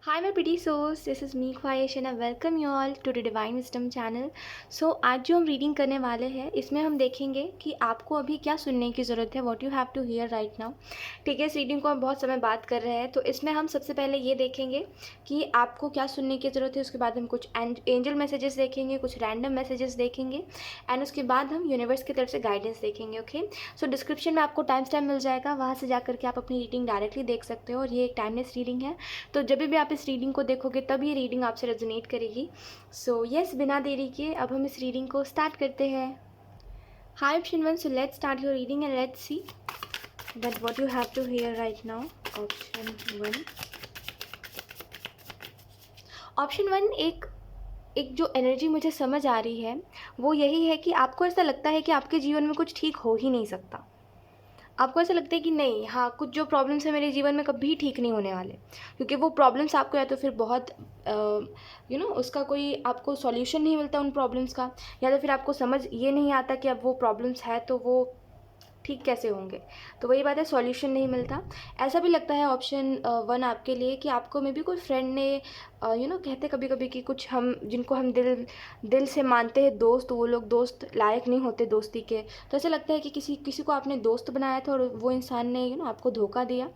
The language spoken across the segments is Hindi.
Hi my pretty souls, this is me ख्वाहिश and I welcome you all to the Divine Wisdom channel. So आज जो हम रीडिंग करने वाले हैं इसमें हम देखेंगे कि आपको अभी क्या सुनने की ज़रूरत है, what you have to hear right now. ठीक है, इस रीडिंग को हम बहुत समय बात कर रहे हैं तो इसमें हम सबसे पहले ये देखेंगे कि आपको क्या सुनने की ज़रूरत है. उसके बाद हम कुछ एंजल मैसेजेस देखेंगे, कुछ रैंडम मैसेजेस देखेंगे एंड उसके बाद हम यूनिवर्स की तरफ से गाइडेंस देखेंगे. ओके, सो डिस्क्रिप्शन में आपको टाइम स्टैम्प मिल जाएगा, वहाँ से जाकर के आप अपनी रीडिंग डायरेक्टली देख सकते हो. और ये एक टाइमलेस रीडिंग है, तो जब भी आप इस रीडिंग को देखोगे तब ये रीडिंग आपसे रेजोनेट करेगी. सो यस, बिना देरी किए अब हम इस रीडिंग को स्टार्ट करते हैं. Hi option one, so let's start your reading and let's see that what you have to hear right now. Option one एक जो एनर्जी मुझे समझ आ रही है वो यही है कि आपको ऐसा लगता है कि आपके जीवन में कुछ ठीक हो ही नहीं सकता. आपको ऐसा लगता है कि नहीं, हाँ, कुछ जो प्रॉब्लम्स है मेरे जीवन में कभी ठीक नहीं होने वाले, क्योंकि वो प्रॉब्लम्स आपको या तो फिर बहुत उसका कोई आपको सॉल्यूशन नहीं मिलता उन प्रॉब्लम्स का, या तो फिर आपको समझ ये नहीं आता कि अब वो प्रॉब्लम्स है तो वो ठीक कैसे होंगे. तो वही बात है, सॉल्यूशन नहीं मिलता. ऐसा भी लगता है ऑप्शन वन आपके लिए कि आपको मे बी कोई फ्रेंड ने कहते कभी कभी कि कुछ हम जिनको हम दिल दिल से मानते हैं दोस्त, वो लोग दोस्त लायक नहीं होते दोस्ती के. तो ऐसा लगता है कि किसी किसी को आपने दोस्त बनाया था और वो इंसान ने आपको धोखा दिया.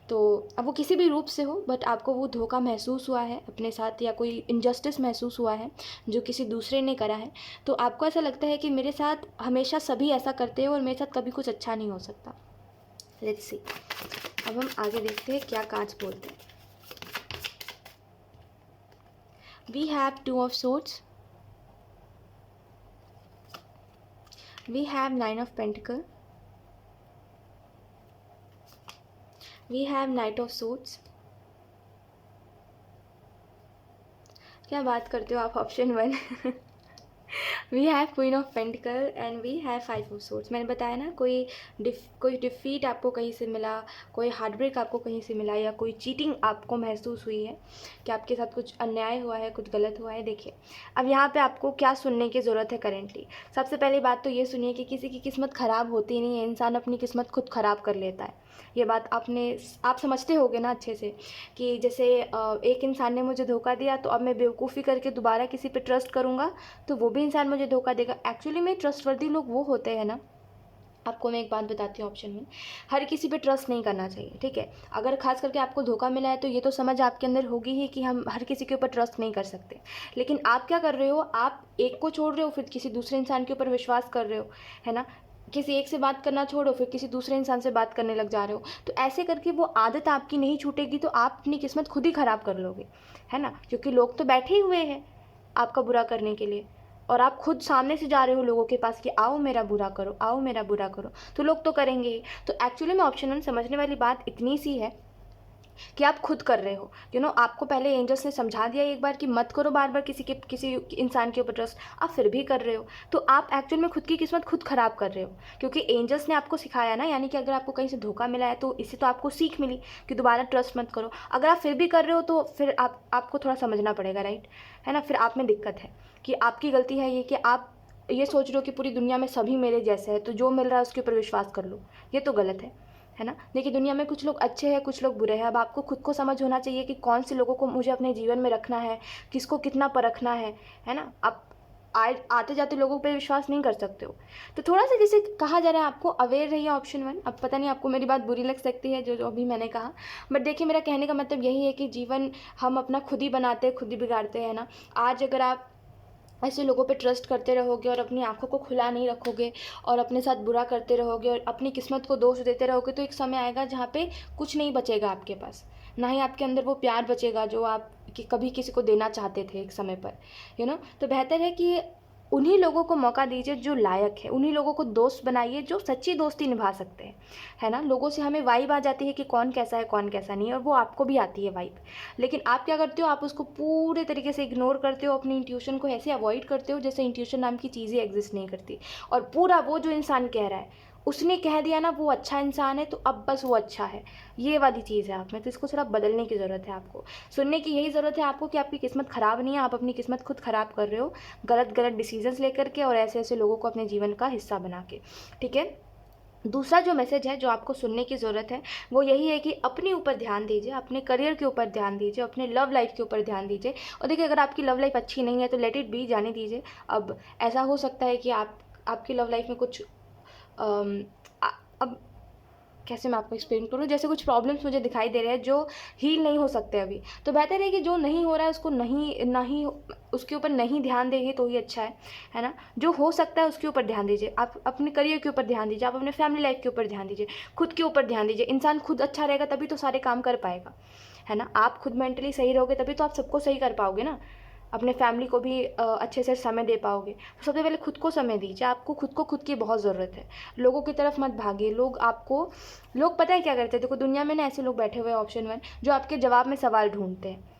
तो अब वो किसी भी रूप से हो, बट आपको वो धोखा महसूस हुआ है अपने साथ, या कोई इनजस्टिस महसूस हुआ है जो किसी दूसरे ने करा है. तो आपको ऐसा लगता है कि मेरे साथ हमेशा सभी ऐसा करते हैं और मेरे साथ कभी कुछ अच्छा नहीं हो सकता. लेट्स सी, अब हम आगे देखते हैं क्या कार्ड्स बोलते हैं. We have two of swords, we have nine of pentacle, we have knight of swords. क्या बात करते हो आप option one. We have queen of pentacle and we have five of swords. मैंने बताया ना, कोई डिफीट आपको कहीं से मिला, कोई हार्ट ब्रेक आपको कहीं से मिला, या कोई चीटिंग आपको महसूस हुई है कि आपके साथ कुछ अन्याय हुआ है, कुछ गलत हुआ है. देखिए, अब यहाँ पे आपको क्या सुनने की ज़रूरत है करेंटली. सबसे पहली बात तो ये सुनिए कि किसी की किस्मत ख़राब होती नहीं है, इंसान अपनी किस्मत खुद ख़राब कर लेता है. ये बात आप समझते होगे ना अच्छे से, कि जैसे एक इंसान ने मुझे धोखा दिया तो अब मैं बेवकूफ़ी करके दोबारा किसी पे ट्रस्ट करूँगा तो वो भी इंसान मुझे धोखा देगा. एक्चुअली में ट्रस्टवर्दी लोग वो होते हैं ना, आपको मैं एक बात बताती हूँ ऑप्शन में, हर किसी पे ट्रस्ट नहीं करना चाहिए. ठीक है, अगर खास करके आपको धोखा मिला है तो ये तो समझ आपके अंदर होगी ही कि हम हर किसी के ऊपर ट्रस्ट नहीं कर सकते. लेकिन आप क्या कर रहे हो, आप एक को छोड़ रहे हो फिर किसी दूसरे इंसान के ऊपर विश्वास कर रहे हो, है ना. किसी एक से बात करना छोड़ो फिर किसी दूसरे इंसान से बात करने लग जा रहे हो. तो ऐसे करके वो आदत आपकी नहीं छूटेगी तो आप अपनी किस्मत खुद ही ख़राब कर लोगे, है ना. क्योंकि लोग तो बैठे ही हुए हैं आपका बुरा करने के लिए, और आप खुद सामने से जा रहे हो लोगों के पास कि आओ मेरा बुरा करो, आओ मेरा बुरा करो, तो लोग तो करेंगे ही. तो एक्चुअली में ऑप्शन वन समझने वाली बात इतनी सी है कि आप खुद कर रहे हो. आपको पहले एंजल्स ने समझा दिया एक बार कि मत करो बार बार किसी इंसान के ऊपर ट्रस्ट, आप फिर भी कर रहे हो. तो आप एक्चुअल में खुद की किस्मत खुद ख़राब कर रहे हो, क्योंकि एंजल्स ने आपको सिखाया ना. यानी कि अगर आपको कहीं से धोखा मिला है तो इससे तो आपको सीख मिली कि दोबारा ट्रस्ट मत करो. अगर आप फिर भी कर रहे हो तो फिर आपको थोड़ा समझना पड़ेगा, राइट, है ना. फिर आप में दिक्कत है कि आपकी गलती है ये कि आप ये सोच रहे हो कि पूरी दुनिया में सभी मेरे जैसे हैं तो जो मिल रहा है उसके ऊपर विश्वास कर लो. ये तो गलत है ना. देखिए, दुनिया में कुछ लोग अच्छे हैं, कुछ लोग बुरे हैं. अब आपको खुद को समझ होना चाहिए कि कौन से लोगों को मुझे अपने जीवन में रखना है, किसको कितना परखना है ना. आप आते जाते लोगों पे विश्वास नहीं कर सकते हो. तो थोड़ा सा जैसे कहा जा रहा है आपको अवेयर रहिए ऑप्शन वन. अब पता नहीं आपको मेरी बात बुरी लग सकती है जो जो अभी मैंने कहा, बट देखिए मेरा कहने का मतलब यही है कि जीवन हम अपना खुद ही बनाते हैं, खुद ही बिगाड़ते हैं ना. आज अगर आप ऐसे लोगों पे ट्रस्ट करते रहोगे और अपनी आंखों को खुला नहीं रखोगे और अपने साथ बुरा करते रहोगे और अपनी किस्मत को दोष देते रहोगे, तो एक समय आएगा जहाँ पे कुछ नहीं बचेगा आपके पास. ना ही आपके अंदर वो प्यार बचेगा जो आप कभी किसी को देना चाहते थे एक समय पर, तो बेहतर है कि उन्हीं लोगों को मौका दीजिए जो लायक है. उन्हीं लोगों को दोस्त बनाइए जो सच्ची दोस्ती निभा सकते हैं, है ना. लोगों से हमें वाइब आ जाती है कि कौन कैसा है कौन कैसा नहीं है, और वो आपको भी आती है वाइब. लेकिन आप क्या करते हो, आप उसको पूरे तरीके से इग्नोर करते हो, अपनी इंट्यूशन को ऐसे अवॉइड करते हो जैसे इंट्यूशन नाम की चीज़ ही एग्जिस्ट नहीं करती. और पूरा वो जो इंसान कह रहा है उसने कह दिया ना वो अच्छा इंसान है तो अब बस वो अच्छा है, ये वाली चीज़ है आप में. तो इसको थोड़ा बदलने की ज़रूरत है आपको. सुनने की यही ज़रूरत है आपको कि आपकी किस्मत ख़राब नहीं है, आप अपनी किस्मत खुद ख़राब कर रहे हो गलत गलत डिसीजंस लेकर के और ऐसे ऐसे लोगों को अपने जीवन का हिस्सा बना के. ठीक है, दूसरा जो मैसेज है जो आपको सुनने की ज़रूरत है वो यही है कि अपने ऊपर ध्यान दीजिए, अपने करियर के ऊपर ध्यान दीजिए, अपने लव लाइफ के ऊपर ध्यान दीजिए। और देखिए, अगर आपकी लव लाइफ अच्छी नहीं है तो लेट इट बी, जाने दीजिए। अब ऐसा हो सकता है कि आपकी लव लाइफ में कुछ अब कैसे मैं आपको एक्सप्लेन करूँ, जैसे कुछ प्रॉब्लम्स मुझे दिखाई दे रहे हैं जो हील नहीं हो सकते अभी। तो बेहतर है कि जो नहीं हो रहा है उसको नहीं उसके ऊपर नहीं ध्यान देंगे तो ही अच्छा है ना। जो हो सकता है उसके ऊपर ध्यान दीजिए, आप अपने करियर के ऊपर ध्यान दीजिए, आप अपने फैमिली लाइफ के ऊपर ध्यान दीजिए, खुद के ऊपर ध्यान दीजिए। इंसान खुद अच्छा रहेगा तभी तो सारे काम कर पाएगा, है ना। आप खुद मेंटली सही रहोगे तभी तो आप सबको सही कर पाओगे ना, अपने फैमिली को भी अच्छे से समय दे पाओगे। तो सबसे पहले खुद को समय दीजिए, आपको खुद की बहुत ज़रूरत है। लोगों की तरफ मत भागिए। लोग पता है क्या करते हैं, देखो दुनिया में ना ऐसे लोग बैठे हुए हैं ऑप्शन 1 जो आपके जवाब में सवाल ढूंढते हैं।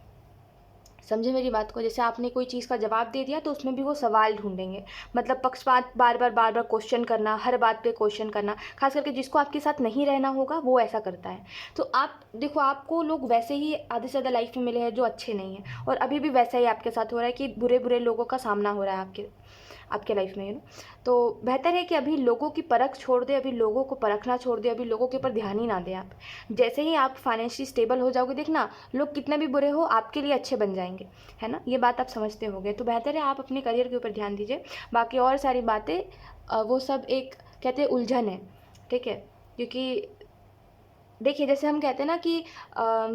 समझे मेरी बात को, जैसे आपने कोई चीज़ का जवाब दे दिया तो उसमें भी वो सवाल ढूंढेंगे, मतलब पक्षपात, बार बार क्वेश्चन करना, हर बात पे क्वेश्चन करना। खास करके जिसको आपके साथ नहीं रहना होगा वो ऐसा करता है। तो आप देखो, आपको लोग वैसे ही आधे से ज़्यादा लाइफ में मिले हैं जो अच्छे नहीं हैं, और अभी भी वैसा ही आपके साथ हो रहा है कि बुरे बुरे लोगों का सामना हो रहा है आपके लाइफ में, तो बेहतर है कि अभी लोगों की परख छोड़ दें, अभी लोगों को परखना छोड़ दें, अभी लोगों के ऊपर ध्यान ही ना दें आप। जैसे ही आप फाइनेंशियली स्टेबल हो जाओगे, देखना लोग कितने भी बुरे हो आपके लिए अच्छे बन जाएंगे, है ना। ये बात आप समझते होंगे। तो बेहतर है आप अपने करियर के ऊपर ध्यान दीजिए। बाकी और सारी बातें वो सब एक कहते हैं उलझन है, ठीक है। क्योंकि देखिए, जैसे हम कहते हैं ना कि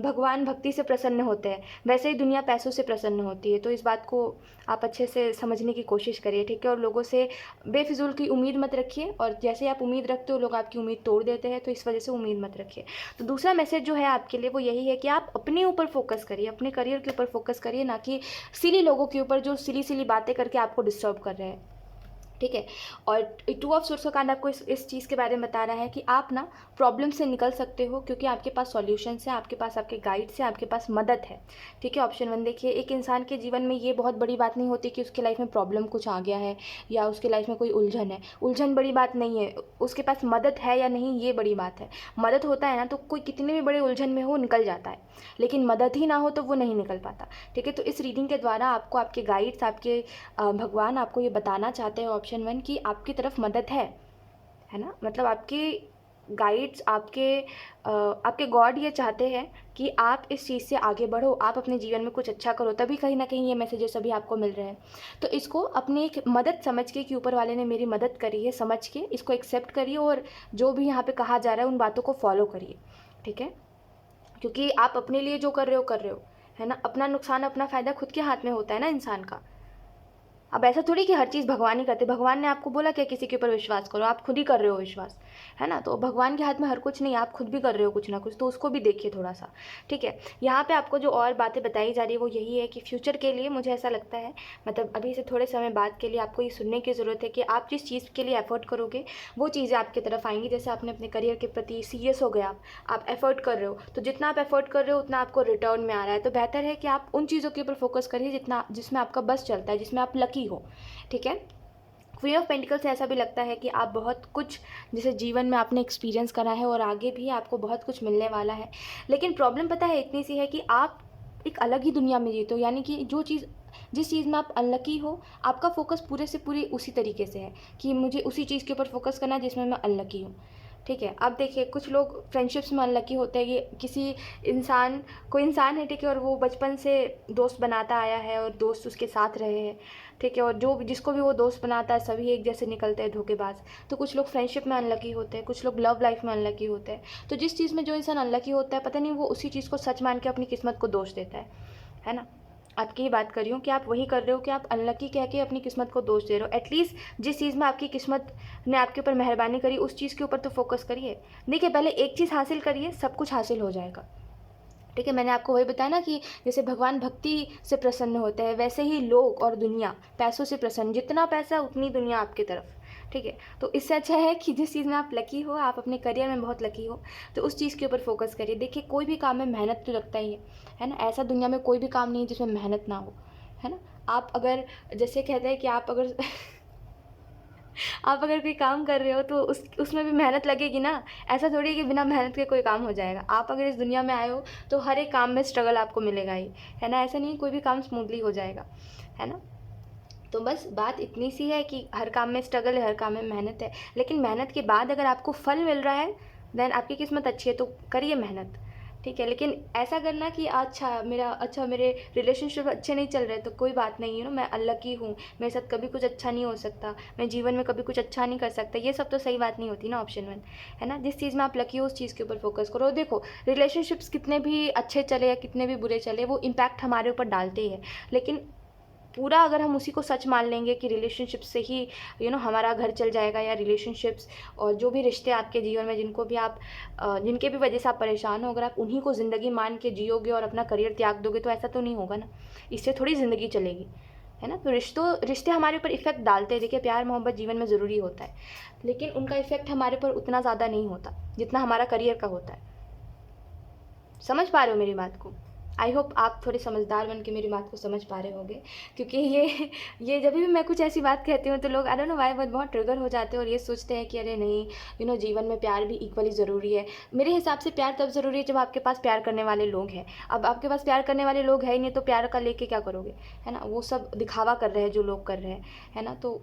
भगवान भक्ति से प्रसन्न होते हैं, वैसे ही दुनिया पैसों से प्रसन्न होती है। तो इस बात को आप अच्छे से समझने की कोशिश करिए, ठीक है। और लोगों से बेफिजूल की उम्मीद मत रखिए, और जैसे आप उम्मीद रखते हो लोग आपकी उम्मीद तोड़ देते हैं, तो इस वजह से उम्मीद मत रखिए। तो दूसरा मैसेज जो है आपके लिए वो यही है कि आप अपने ऊपर फोकस करिए, अपने करियर के ऊपर फोकस करिए, ना कि सिली लोगों के ऊपर जो सिली बातें करके आपको डिस्टर्ब कर रहे हैं, ठीक है। और 2 ऑफ सोर्स का कार्ड आपको इस चीज़ के बारे में बता रहा है कि आप ना प्रॉब्लम से निकल सकते हो, क्योंकि आपके पास सॉल्यूशंस है, आपके पास आपके गाइड्स हैं, आपके पास मदद है, ठीक है। ऑप्शन 1 देखिए, एक इंसान के जीवन में ये बहुत बड़ी बात नहीं होती कि उसके लाइफ में प्रॉब्लम कुछ आ गया है या उसके लाइफ में कोई उलझन है। उलझन बड़ी बात नहीं है, उसके पास मदद है या नहीं ये बड़ी बात है। मदद होता है ना तो कोई कितने भी बड़े उलझन में हो निकल जाता है, लेकिन मदद ही ना हो तो वो नहीं निकल पाता, ठीक है। तो इस रीडिंग के द्वारा आपको आपके गाइड्स, आपके भगवान आपको ये बताना चाहते हैं ऑप्शन 1 कि आपकी तरफ मदद है ना। मतलब आपके गाइड्स, आपके गॉड ये चाहते हैं कि आप इस चीज़ से आगे बढ़ो, आप अपने जीवन में कुछ अच्छा करो, तभी कहीं ना कहीं ये मैसेजेस अभी आपको मिल रहे हैं। तो इसको अपनी एक मदद समझ के कि ऊपर वाले ने मेरी मदद करी है, समझ के इसको एक्सेप्ट करिए, और जो भी यहाँ पे कहा जा रहा है उन बातों को फॉलो करिए, ठीक है। क्योंकि आप अपने लिए जो कर रहे हो, है ना। अपना नुकसान अपना फ़ायदा खुद के हाथ में होता है ना इंसान का। अब ऐसा थोड़ी कि हर चीज़ भगवान ही करते, भगवान ने आपको बोला क्या किसी के ऊपर विश्वास करो, आप खुद ही कर रहे हो विश्वास, है ना। तो भगवान के हाथ में हर कुछ नहीं, आप खुद भी कर रहे हो कुछ ना कुछ, तो उसको भी देखिए थोड़ा सा, ठीक है। यहाँ पे आपको जो और बातें बताई जा रही है वो यही है कि फ्यूचर के लिए मुझे ऐसा लगता है, मतलब अभी से थोड़े समय बाद के लिए आपको ये सुनने की ज़रूरत है कि आप जिस चीज़ के लिए एफर्ट करोगे वो चीज़ें आपकी तरफ आएंगी। जैसे आपने अपने करियर के प्रति सीरियस हो गए, आप एफर्ट कर रहे हो, तो जितना आप एफर्ट कर रहे हो उतना आपको रिटर्न में आ रहा है। तो बेहतर है कि आप उन चीज़ों के ऊपर फोकस करिए जिसमें आपका बस चलता है, जिसमें आप लकी हो, ठीक है। क्वीन ऑफ पेंटिकल से ऐसा भी लगता है कि आप बहुत कुछ जैसे जीवन में आपने एक्सपीरियंस करा है और आगे भी आपको बहुत कुछ मिलने वाला है, लेकिन प्रॉब्लम पता है इतनी सी है कि आप एक अलग ही दुनिया में जीते हो। यानी कि जिस चीज़ में आप अनलकी हो, आपका फोकस पूरे से पूरी उसी तरीके से है कि मुझे उसी चीज़ के ऊपर फोकस करना है जिसमें मैं अनलकी हूँ, ठीक है। अब देखिए, कुछ लोग फ्रेंडशिप्स में अनलकी होते हैं कि कोई इंसान है, ठीक है, और वो बचपन से दोस्त बनाता आया है और दोस्त उसके साथ रहे हैं, ठीक है, और जिसको भी वो दोस्त बनाता है सभी एक जैसे निकलते हैं धोखेबाज। तो कुछ लोग फ्रेंडशिप में अनलकी होते हैं, कुछ लोग लव लाइफ में अनलकी होते हैं। तो जिस चीज़ में जो इंसान अनलकी होता है, पता नहीं वो उसी चीज़ को सच मान के अपनी किस्मत को दोष देता है ना। आपकी ही बात कर रही हूँ कि आप वही कर रहे हो कि आप अनलकी कह के अपनी किस्मत को दोष दे रहे हो। एटलीस्ट जिस चीज़ में आपकी किस्मत ने आपके ऊपर मेहरबानी करी उस चीज़ के ऊपर तो फोकस करिए। देखिए, पहले एक चीज़ हासिल करिए, सब कुछ हासिल हो जाएगा, ठीक है। मैंने आपको वही बताया ना कि जैसे भगवान भक्ति से प्रसन्न होते हैं, वैसे ही लोग और दुनिया पैसों से प्रसन्न, जितना पैसा उतनी दुनिया आपकी तरफ, ठीक है। तो इससे अच्छा है कि जिस चीज़ में आप लकी हो, आप अपने करियर में बहुत लकी हो, तो उस चीज़ के ऊपर फोकस करिए। देखिए, कोई भी काम में मेहनत तो लगता ही है ना। ऐसा दुनिया में कोई भी काम नहीं है जिसमें मेहनत ना हो, है ना। आप अगर जैसे कहते हैं कि आप अगर आप अगर कोई काम कर रहे हो तो उसमें भी मेहनत लगेगी ना। ऐसा थोड़ी है कि बिना मेहनत के कोई काम हो जाएगा। आप अगर इस दुनिया में आए हो तो हर एक काम में स्ट्रगल आपको मिलेगा ही, है ना। ऐसा नहीं कोई भी काम स्मूथली हो जाएगा, है ना। तो बस बात इतनी सी है कि हर काम में स्ट्रगल है, हर काम में मेहनत है, लेकिन मेहनत के बाद अगर आपको फल मिल रहा है देन आपकी किस्मत अच्छी है, तो करिए मेहनत, ठीक है। लेकिन ऐसा करना कि मेरे रिलेशनशिप अच्छे नहीं चल रहे तो कोई बात नहीं, मैं अनलकी हूँ, मेरे साथ कभी कुछ अच्छा नहीं हो सकता, मैं जीवन में कभी कुछ अच्छा नहीं कर सकता, ये सब तो सही बात नहीं होती ना ऑप्शन 1, है ना। जिस चीज़ में आप लकी हो उस चीज़ के ऊपर फोकस करो। देखो, रिलेशनशिप्स कितने भी अच्छे चले या कितने भी बुरे चले, वो इम्पैक्ट हमारे ऊपर डालते ही है, लेकिन पूरा अगर हम उसी को सच मान लेंगे कि रिलेशनशिप से ही हमारा घर चल जाएगा, या रिलेशनशिप्स और जो भी रिश्ते आपके जीवन में जिनके भी वजह से आप परेशान हो, अगर आप उन्हीं को ज़िंदगी मान के जियोगे और अपना करियर त्याग दोगे, तो ऐसा तो नहीं होगा ना, इससे थोड़ी ज़िंदगी चलेगी, है ना। तो रिश्ते हमारे ऊपर इफ़ेक्ट डालते हैं। देखिए, प्यार मोहब्बत जीवन में ज़रूरी होता है, लेकिन उनका इफ़ेक्ट हमारे ऊपर उतना ज़्यादा नहीं होता जितना हमारा करियर का होता है। समझ पा रहे हो मेरी बात को? आई होप आप थोड़े समझदार बन के मेरी बात को समझ पा रहे होंगे, क्योंकि ये जब भी मैं कुछ ऐसी बात कहती हूँ तो लोग आई डोंट नो व्हाई बहुत ट्रिगर हो जाते हैं और ये सोचते हैं कि अरे नहीं, जीवन में प्यार भी इक्वली ज़रूरी है। मेरे हिसाब से प्यार तब ज़रूरी है जब आपके पास प्यार करने वाले लोग हैं। अब आपके पास प्यार करने वाले लोग हैं ही नहीं, तो प्यार का लेके क्या करोगे, है ना। वो सब दिखावा कर रहे हैं जो लोग कर रहे हैं, है ना। तो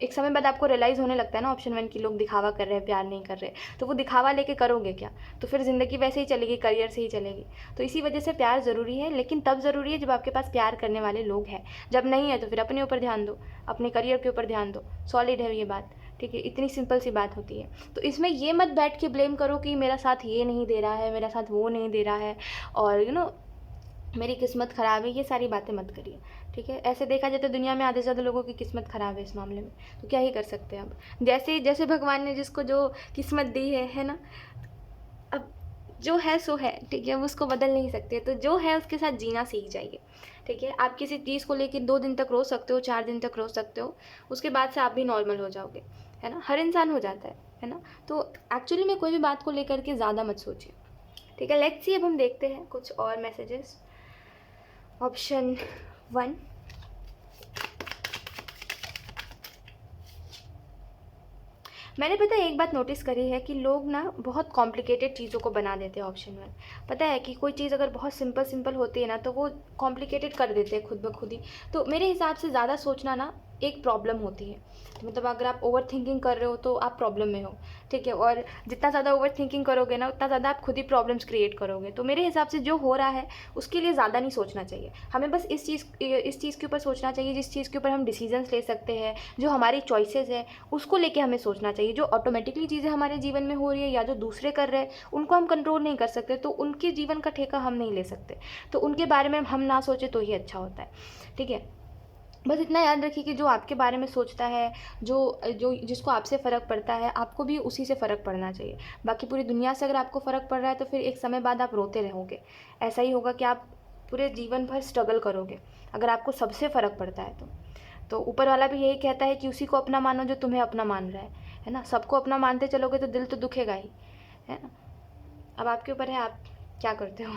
एक समय बाद आपको रियलाइज़ होने लगता है ना ऑप्शन 1 की लोग दिखावा कर रहे हैं, प्यार नहीं कर रहे, तो वो दिखावा लेके करोगे क्या, तो फिर ज़िंदगी वैसे ही चलेगी, करियर से ही चलेगी। तो इसी वजह से प्यार ज़रूरी है, लेकिन तब ज़रूरी है जब आपके पास प्यार करने वाले लोग हैं। जब नहीं है तो फिर अपने ऊपर ध्यान दो, अपने करियर के ऊपर ध्यान दो। सॉलिड है ये बात, ठीक है। इतनी सिंपल सी बात होती है। तो इसमें ये मत बैठ के ब्लेम करो कि मेरा साथ ये नहीं दे रहा है, मेरा साथ वो नहीं दे रहा है, और मेरी किस्मत ख़राब है, ये सारी बातें मत करिए, ठीक है। ऐसे देखा जाए तो दुनिया में आधे से ज़्यादा लोगों की किस्मत ख़राब है इस मामले में, तो क्या ही कर सकते हैं अब। जैसे भगवान ने जिसको जो किस्मत दी है ना, अब जो है सो है, ठीक है, अब उसको बदल नहीं सकते, तो जो है उसके साथ जीना सीख जाइए, ठीक है। आप किसी चीज़ को लेकर 2 दिन तक रो सकते हो, 4 दिन तक रो सकते हो, उसके बाद से आप भी नॉर्मल हो जाओगे, है ना। हर इंसान हो जाता है ना। तो एक्चुअली में कोई भी बात को लेकर के ज़्यादा मत सोचिए, ठीक है। लेट्स सी, अब हम देखते हैं कुछ और मैसेजेस। ऑप्शन 1, मैंने पता है एक बात नोटिस करी है कि लोग ना बहुत कॉम्प्लिकेटेड चीज़ों को बना देते हैं ऑप्शन 1। पता है कि कोई चीज़ अगर बहुत सिंपल होती है ना, तो वो कॉम्प्लिकेटेड कर देते हैं खुद ब खुद ही। तो मेरे हिसाब से ज़्यादा सोचना ना एक प्रॉब्लम होती है। मतलब अगर आप ओवर थिंकिंग कर रहे हो तो आप प्रॉब्लम में हो, ठीक है। और जितना ज़्यादा ओवर थिंकिंग करोगे ना, उतना ज़्यादा आप खुद ही प्रॉब्लम्स क्रिएट करोगे। तो मेरे हिसाब से जो हो रहा है उसके लिए ज़्यादा नहीं सोचना चाहिए। हमें बस इस चीज़ के ऊपर सोचना चाहिए जिस चीज़ के ऊपर हम डिसीजंस ले सकते हैं, जो हमारी चॉइसेस है उसको लेके हमें सोचना चाहिए। जो ऑटोमेटिकली चीज़ें हमारे जीवन में हो रही है या जो दूसरे कर रहे हैं उनको हम कंट्रोल नहीं कर सकते, तो उनके जीवन का ठेका हम नहीं ले सकते। तो उनके बारे में हम ना सोचें तो ही अच्छा होता है, ठीक है। बस इतना याद रखिए कि जो आपके बारे में सोचता है, जिसको आपसे फ़र्क पड़ता है, आपको भी उसी से फ़र्क पड़ना चाहिए। बाकी पूरी दुनिया से अगर आपको फ़र्क पड़ रहा है तो फिर एक समय बाद आप रोते रहोगे। ऐसा ही होगा कि आप पूरे जीवन भर स्ट्रगल करोगे अगर आपको सबसे फ़र्क पड़ता है तो ऊपर वाला भी यही कहता है कि उसी को अपना मानो जो तुम्हें अपना मान रहा है ना। सबको अपना मानते चलोगे तो दिल तो दुखेगा ही, है ना। अब आपके ऊपर है, आप क्या करते हो।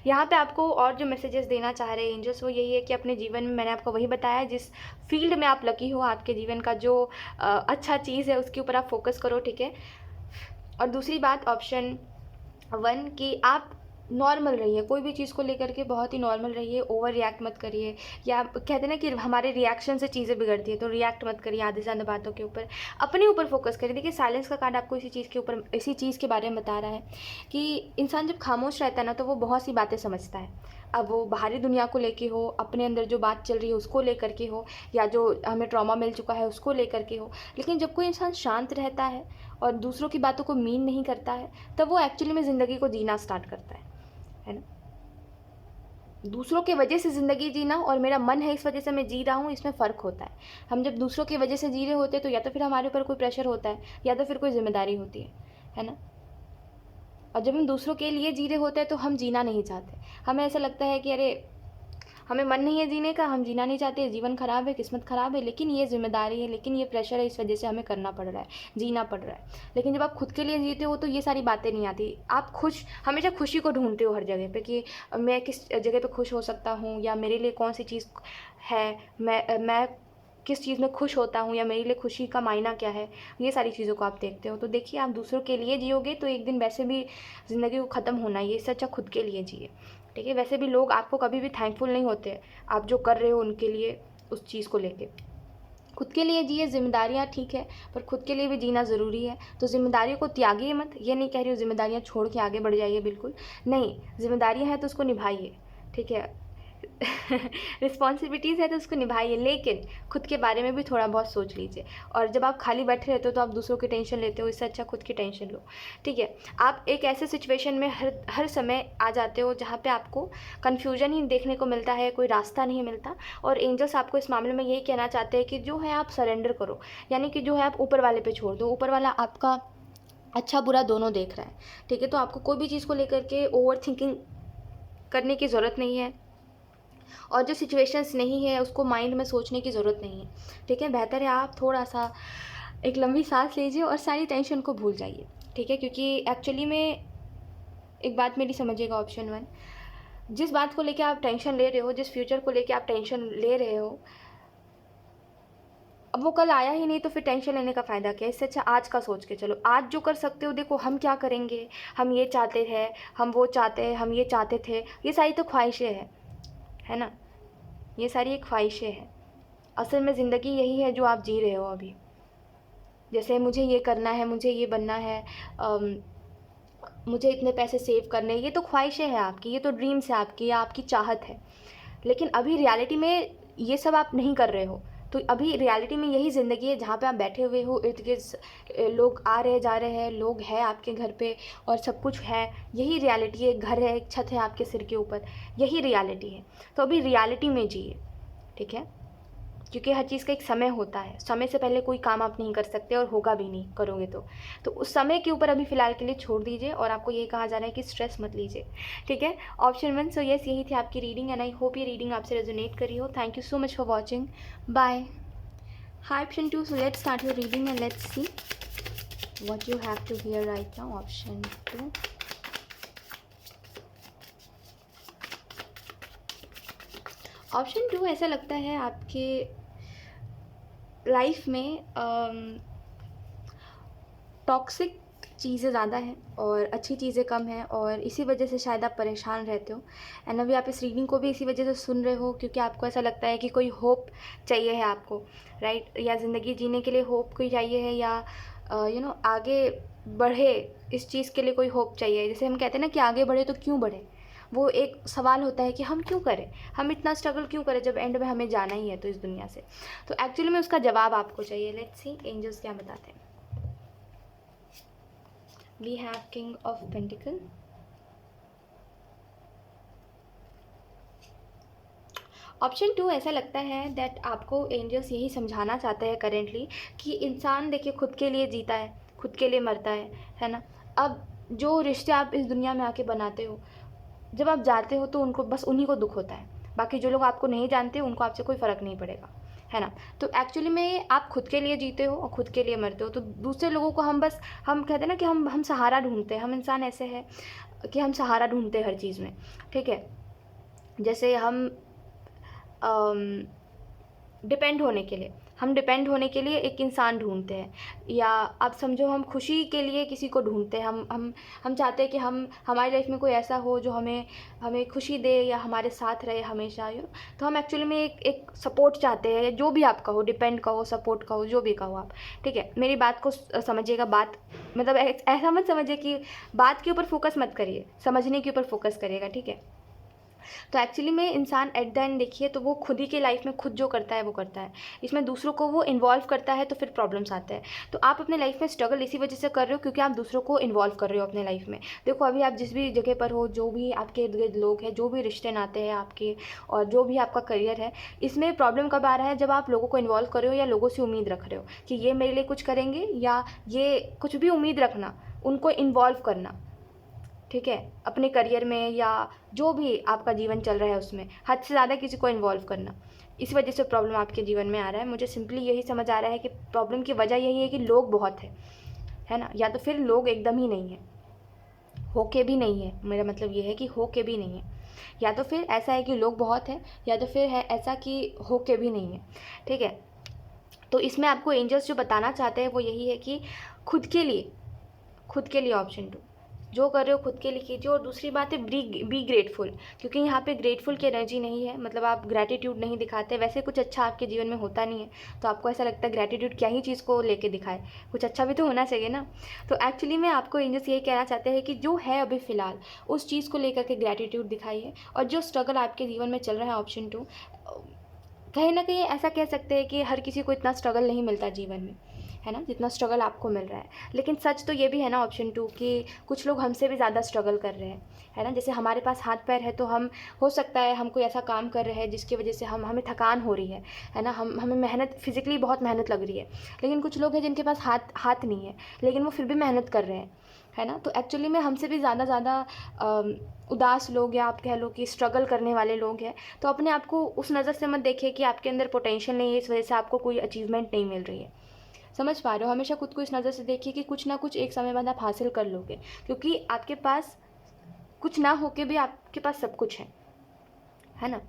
यहाँ पे आपको और जो मैसेजेस देना चाह रहे हैं एंजल्स, वो यही है कि अपने जीवन में, मैंने आपको वही बताया, जिस फील्ड में आप लकी हो, आपके जीवन का जो अच्छा चीज़ है उसके ऊपर आप फोकस करो, ठीक है। और दूसरी बात ऑप्शन 1 कि आप नॉर्मल रहिए, कोई भी चीज़ को लेकर के बहुत ही नॉर्मल रहिए, ओवर रिएक्ट मत करिए। या कहते हैं ना कि हमारे रिएक्शन से चीज़ें बिगड़ती है, तो रिएक्ट मत करिए आधे से ज़्यादा बातों के ऊपर, अपने ऊपर फोकस करिए। देखिए, साइलेंस का कार्ड आपको इसी चीज़ के बारे में बता रहा है कि इंसान जब खामोश रहता है ना तो वो बहुत सी बातें समझता है। अब वो बाहरी दुनिया को लेके हो, अपने अंदर जो बात चल रही है उसको लेकर के हो, या जो हमें ट्रॉमा मिल चुका है उसको लेकर के हो। लेकिन जब कोई इंसान शांत रहता है और दूसरों की बातों को मीन नहीं करता है, तब वो एक्चुअली में ज़िंदगी को जीना स्टार्ट करता है ना। दूसरों के वजह से ज़िंदगी जीना और मेरा मन है इस वजह से मैं जी रहा हूँ, इसमें फ़र्क होता है। हम जब दूसरों की वजह से जी रहे होते हैं तो या तो फिर हमारे ऊपर कोई प्रेशर होता है या तो फिर कोई जिम्मेदारी होती है ना। और जब हम दूसरों के लिए जी रहे होते हैं तो हम जीना नहीं चाहते। हमें ऐसा लगता है कि अरे हमें मन नहीं है जीने का, हम जीना नहीं चाहते, जीवन ख़राब है, किस्मत ख़राब है, लेकिन ये जिम्मेदारी है, लेकिन ये प्रेशर है, इस वजह से हमें करना पड़ रहा है, जीना पड़ रहा है। लेकिन जब आप खुद के लिए जीते हो तो ये सारी बातें नहीं आती। आप हमेशा खुशी को ढूंढते हो हर जगह पे कि मैं किस जगह पे खुश हो सकता हूँ, या मेरे लिए कौन सी चीज़ है, मैं किस चीज़ में खुश होता हूँ, या मेरे लिए खुशी का मायना क्या है। ये सारी चीज़ों को आप देखते हो। तो देखिए, आप दूसरों के लिए जियोगे तो एक दिन वैसे भी ज़िंदगी को ख़त्म होना है, इससे अच्छा खुद के लिए जिए, ठीक है। वैसे भी लोग आपको कभी भी थैंकफुल नहीं होते आप जो कर रहे हो उनके लिए, उस चीज़ को लेके। खुद के लिए जिए, जिम्मेदारियाँ ठीक है, पर खुद के लिए भी जीना ज़रूरी है। तो जिम्मेदारियों को त्यागिए मत, ये नहीं कह रही हूँ जिम्मेदारियाँ छोड़ के आगे बढ़ जाइए, बिल्कुल नहीं। जिम्मेदारियाँ हैं तो उसको निभाइए, ठीक है। रिस्पॉन्सिबिलिटीज़ है तो उसको निभाइए, लेकिन खुद के बारे में भी थोड़ा बहुत सोच लीजिए। और जब आप खाली बैठे रहते हो तो आप दूसरों की टेंशन लेते हो, इससे अच्छा खुद की टेंशन लो, ठीक है। आप एक ऐसे सिचुएशन में हर समय आ जाते हो जहाँ पे आपको कन्फ्यूजन ही देखने को मिलता है, कोई रास्ता नहीं मिलता। और एंजल्स आपको इस मामले में यही कहना चाहते हैं कि जो है आप सरेंडर करो, यानी कि जो है आप ऊपर वाले पे छोड़ दो। ऊपर वाला आपका अच्छा बुरा दोनों देख रहा है, ठीक है। तो आपको कोई भी चीज़ को लेकर के ओवर थिंकिंग करने की ज़रूरत नहीं है, और जो सिचुएशंस नहीं है उसको माइंड में सोचने की ज़रूरत नहीं है, ठीक है। बेहतर है आप थोड़ा सा एक लंबी सांस लीजिए और सारी टेंशन को भूल जाइए, ठीक है। क्योंकि एक्चुअली में एक बात मेरी समझिएगा ऑप्शन 1, जिस बात को लेके आप टेंशन ले रहे हो, जिस फ्यूचर को लेके आप टेंशन ले रहे हो, अब वो कल आया ही नहीं तो फिर टेंशन लेने का फ़ायदा क्या है। इससे अच्छा आज का सोच के चलो, आज जो कर सकते हो देखो, हम क्या करेंगे, हम ये चाहते हैं, हम वो चाहते हैं, हम ये चाहते थे, ये सारी तो ख्वाहिशें हैं, है ना। ये सारी एक ख्वाहिशें हैं। असल में ज़िंदगी यही है जो आप जी रहे हो अभी। जैसे मुझे ये करना है, मुझे ये बनना है, मुझे इतने पैसे सेव करने, ये तो ख्वाहिशें हैं आपकी, ये तो ड्रीम्स है आपकी, या आपकी चाहत है। लेकिन अभी रियलिटी में ये सब आप नहीं कर रहे हो। तो अभी रियलिटी में यही ज़िंदगी है जहाँ पे आप बैठे हुए हो, इर्द गिर्द लोग आ रहे जा रहे हैं, लोग हैं आपके घर पे और सब कुछ है। यही रियलिटी है, एक घर है, एक छत है आपके सिर के ऊपर, यही रियलिटी है। तो अभी रियलिटी में जिए, ठीक है। क्योंकि हर चीज़ का एक समय होता है, समय से पहले कोई काम आप नहीं कर सकते और होगा भी नहीं, करोगे तो उस समय के ऊपर अभी फ़िलहाल के लिए छोड़ दीजिए। और आपको यही कहा जा रहा है कि स्ट्रेस मत लीजिए, ठीक है। ऑप्शन 1, सो यस, यही थी आपकी रीडिंग एंड आई होप ये रीडिंग आपसे रेजोनेट करी हो। Thank you so much for watching, bye. Hi option 2, so let's start your reading and let's see what you have to hear right now. Option 2, option 2 ऐसा लगता है आपके लाइफ में टॉक्सिक चीज़ें ज़्यादा हैं और अच्छी चीज़ें कम हैं, और इसी वजह से शायद आप परेशान रहते हो। एंड अभी आप इस रीडिंग को भी इसी वजह से सुन रहे हो क्योंकि आपको ऐसा लगता है कि कोई होप चाहिए है आपको, राइट। या ज़िंदगी जीने के लिए होप कोई चाहिए है, या आगे बढ़े इस चीज़ के लिए कोई होप चाहिए। जैसे हम कहते हैं ना कि आगे बढ़े तो क्यों बढ़े, वो एक सवाल होता है कि हम क्यों करें, हम इतना स्ट्रगल क्यों करें जब एंड में हमें जाना ही है तो इस दुनिया से। तो एक्चुअली में उसका जवाब आपको चाहिए। लेट्स सी एंजल्स क्या बताते हैं। We have king of pentacle, option 2 ऐसा लगता है दैट आपको एंजल्स यही समझाना चाहते हैं करेंटली कि इंसान देखिए खुद के लिए जीता है, खुद के लिए मरता है ना। अब जो रिश्ते आप इस दुनिया में आके बनाते हो, जब आप जाते हो तो उनको बस उन्हीं को दुख होता है, बाकी जो लोग आपको नहीं जानते उनको आपसे कोई फ़र्क नहीं पड़ेगा, है ना। तो एक्चुअली में आप खुद के लिए जीते हो और खुद के लिए मरते हो। तो दूसरे लोगों को हम कहते हैं ना कि हम सहारा ढूंढते हैं। हम इंसान ऐसे हैं कि हम सहारा ढूंढते हैं हर चीज़ में, ठीक है। जैसे हम डिपेंड होने के लिए एक इंसान ढूंढते हैं, या आप समझो हम खुशी के लिए किसी को ढूंढते हैं। हम चाहते हैं कि हमारी लाइफ में कोई ऐसा हो जो हमें खुशी दे या हमारे साथ रहे हमेशा। तो हम एक्चुअली में एक सपोर्ट चाहते हैं, जो भी आप कहो, डिपेंड कहो, सपोर्ट कहो, जो भी कहो आप, ठीक है। मेरी बात को समझिएगा। बात मतलब ऐसा मत समझिए कि बात के ऊपर फोकस मत करिए, समझने के ऊपर फोकस करिएगा, ठीक है। तो एक्चुअली में इंसान एट द एंड देखिए तो वो खुद ही के लाइफ में खुद जो करता है वो करता है, इसमें दूसरों को वो इन्वॉल्व करता है तो फिर प्रॉब्लम्स आते हैं। तो आप अपने लाइफ में स्ट्रगल इसी वजह से कर रहे हो क्योंकि आप दूसरों को इन्वॉल्व कर रहे हो अपने लाइफ में। देखो अभी आप जिस भी जगह पर हो, जो भी आपके इर्द गिर्द लोग हैं, जो भी रिश्ते नाते हैं आपके, और जो भी आपका करियर है, इसमें प्रॉब्लम कब आ रहा है जब आप लोगों को इन्वॉल्व कर रहे हो या लोगों से उम्मीद रख रहे हो कि ये मेरे लिए कुछ करेंगे, या ये कुछ भी उम्मीद रखना, उनको इन्वॉल्व करना, ठीक है, अपने करियर में या जो भी आपका जीवन चल रहा है उसमें हद से ज़्यादा किसी को इन्वॉल्व करना। इस वजह से प्रॉब्लम आपके जीवन में आ रहा है। मुझे सिंपली यही समझ आ रहा है कि प्रॉब्लम की वजह यही है कि लोग बहुत है ना, या तो फिर लोग एकदम ही नहीं है, होके भी नहीं है। मेरा मतलब ये है कि होके भी नहीं है, या तो फिर ऐसा है कि लोग बहुत हैं, या तो फिर है ऐसा कि होके भी नहीं है, ठीक है। तो इसमें आपको एंजल्स जो बताना चाहते हैं वो यही है कि खुद के लिए ऑप्शन 2, जो कर रहे हो खुद के लिए कीजिए। और दूसरी बात है बी ग्रेटफुल, क्योंकि यहाँ पे ग्रेटफुल की एनर्जी नहीं है, मतलब आप ग्रैटिट्यूड नहीं दिखाते, वैसे कुछ अच्छा आपके जीवन में होता नहीं है, तो आपको ऐसा लगता है ग्रैटिट्यूड क्या ही चीज़ को लेके दिखाए, कुछ अच्छा भी तो होना चाहिए ना। तो एक्चुअली में आपको एंजल्स यही कहना चाहते हैं कि जो है अभी फ़िलहाल उस चीज़ को लेकर के ग्रैटिट्यूड दिखाइए। और जो स्ट्रगल आपके जीवन में चल रहा है, ऑप्शन 2, कहीं ना कहीं ऐसा कह सकते हैं कि हर किसी को इतना स्ट्रगल नहीं मिलता जीवन में, है ना, जितना स्ट्रगल आपको मिल रहा है। लेकिन सच तो ये भी है ना, ऑप्शन 2, कि कुछ लोग हमसे भी ज़्यादा स्ट्रगल कर रहे हैं, है ना। जैसे हमारे पास हाथ पैर है तो हम, हो सकता है हम कोई ऐसा काम कर रहे हैं जिसकी वजह से हमें थकान हो रही है ना, हमें मेहनत, फिजिकली बहुत मेहनत लग रही है। लेकिन कुछ लोग हैं जिनके पास हाथ नहीं है, लेकिन वो फिर भी मेहनत कर रहे हैं, है ना। तो एक्चुअली में हमसे भी ज़्यादा उदास लोग, या आप कह लो कि स्ट्रगल करने वाले लोग हैं, तो अपने आप को उस नज़र से मत देखिए कि आपके अंदर पोटेंशियल नहीं है, इस वजह से आपको कोई अचीवमेंट नहीं मिल रही है। समझ पा रहे हो? हमेशा खुद को इस नज़र से देखिए कि कुछ ना कुछ एक समय बाद आप हासिल कर लोगे, क्योंकि आपके पास कुछ ना होके भी आपके पास सब कुछ है ना।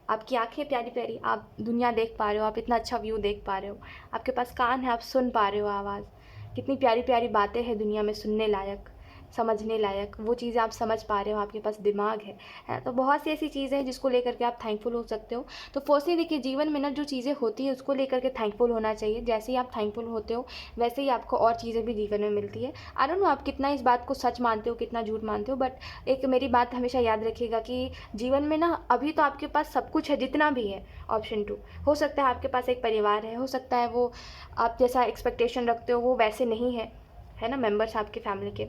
आपकी आंखें प्यारी प्यारी, आप दुनिया देख पा रहे हो, आप इतना अच्छा व्यू देख पा रहे हो, आपके पास कान है, आप सुन पा रहे हो आवाज़, कितनी प्यारी प्यारी बातें हैं दुनिया में सुनने लायक, समझने लायक, वो चीज़ें आप समझ पा रहे हो, आपके पास दिमाग है। तो बहुत सी ऐसी चीज़ें हैं जिसको लेकर के आप थैंकफुल हो सकते हो। तो फर्स्टली देखिए, जीवन में ना जो चीज़ें होती है उसको लेकर के थैंकफुल होना चाहिए। जैसे ही आप थैंकफुल होते हो वैसे ही आपको और चीज़ें भी जीवन में मिलती है। आई डोंट नो आप कितना इस बात को सच मानते हो, कितना झूठ मानते हो, बट एक मेरी बात हमेशा याद रखिएगा कि जीवन में ना अभी तो आपके पास सब कुछ है, जितना भी है। ऑप्शन 2, हो सकता है आपके पास एक परिवार है, हो सकता है वो आप जैसा एक्सपेक्टेशन रखते हो वो वैसे नहीं है ना, मेंबर्स आपके फैमिली के,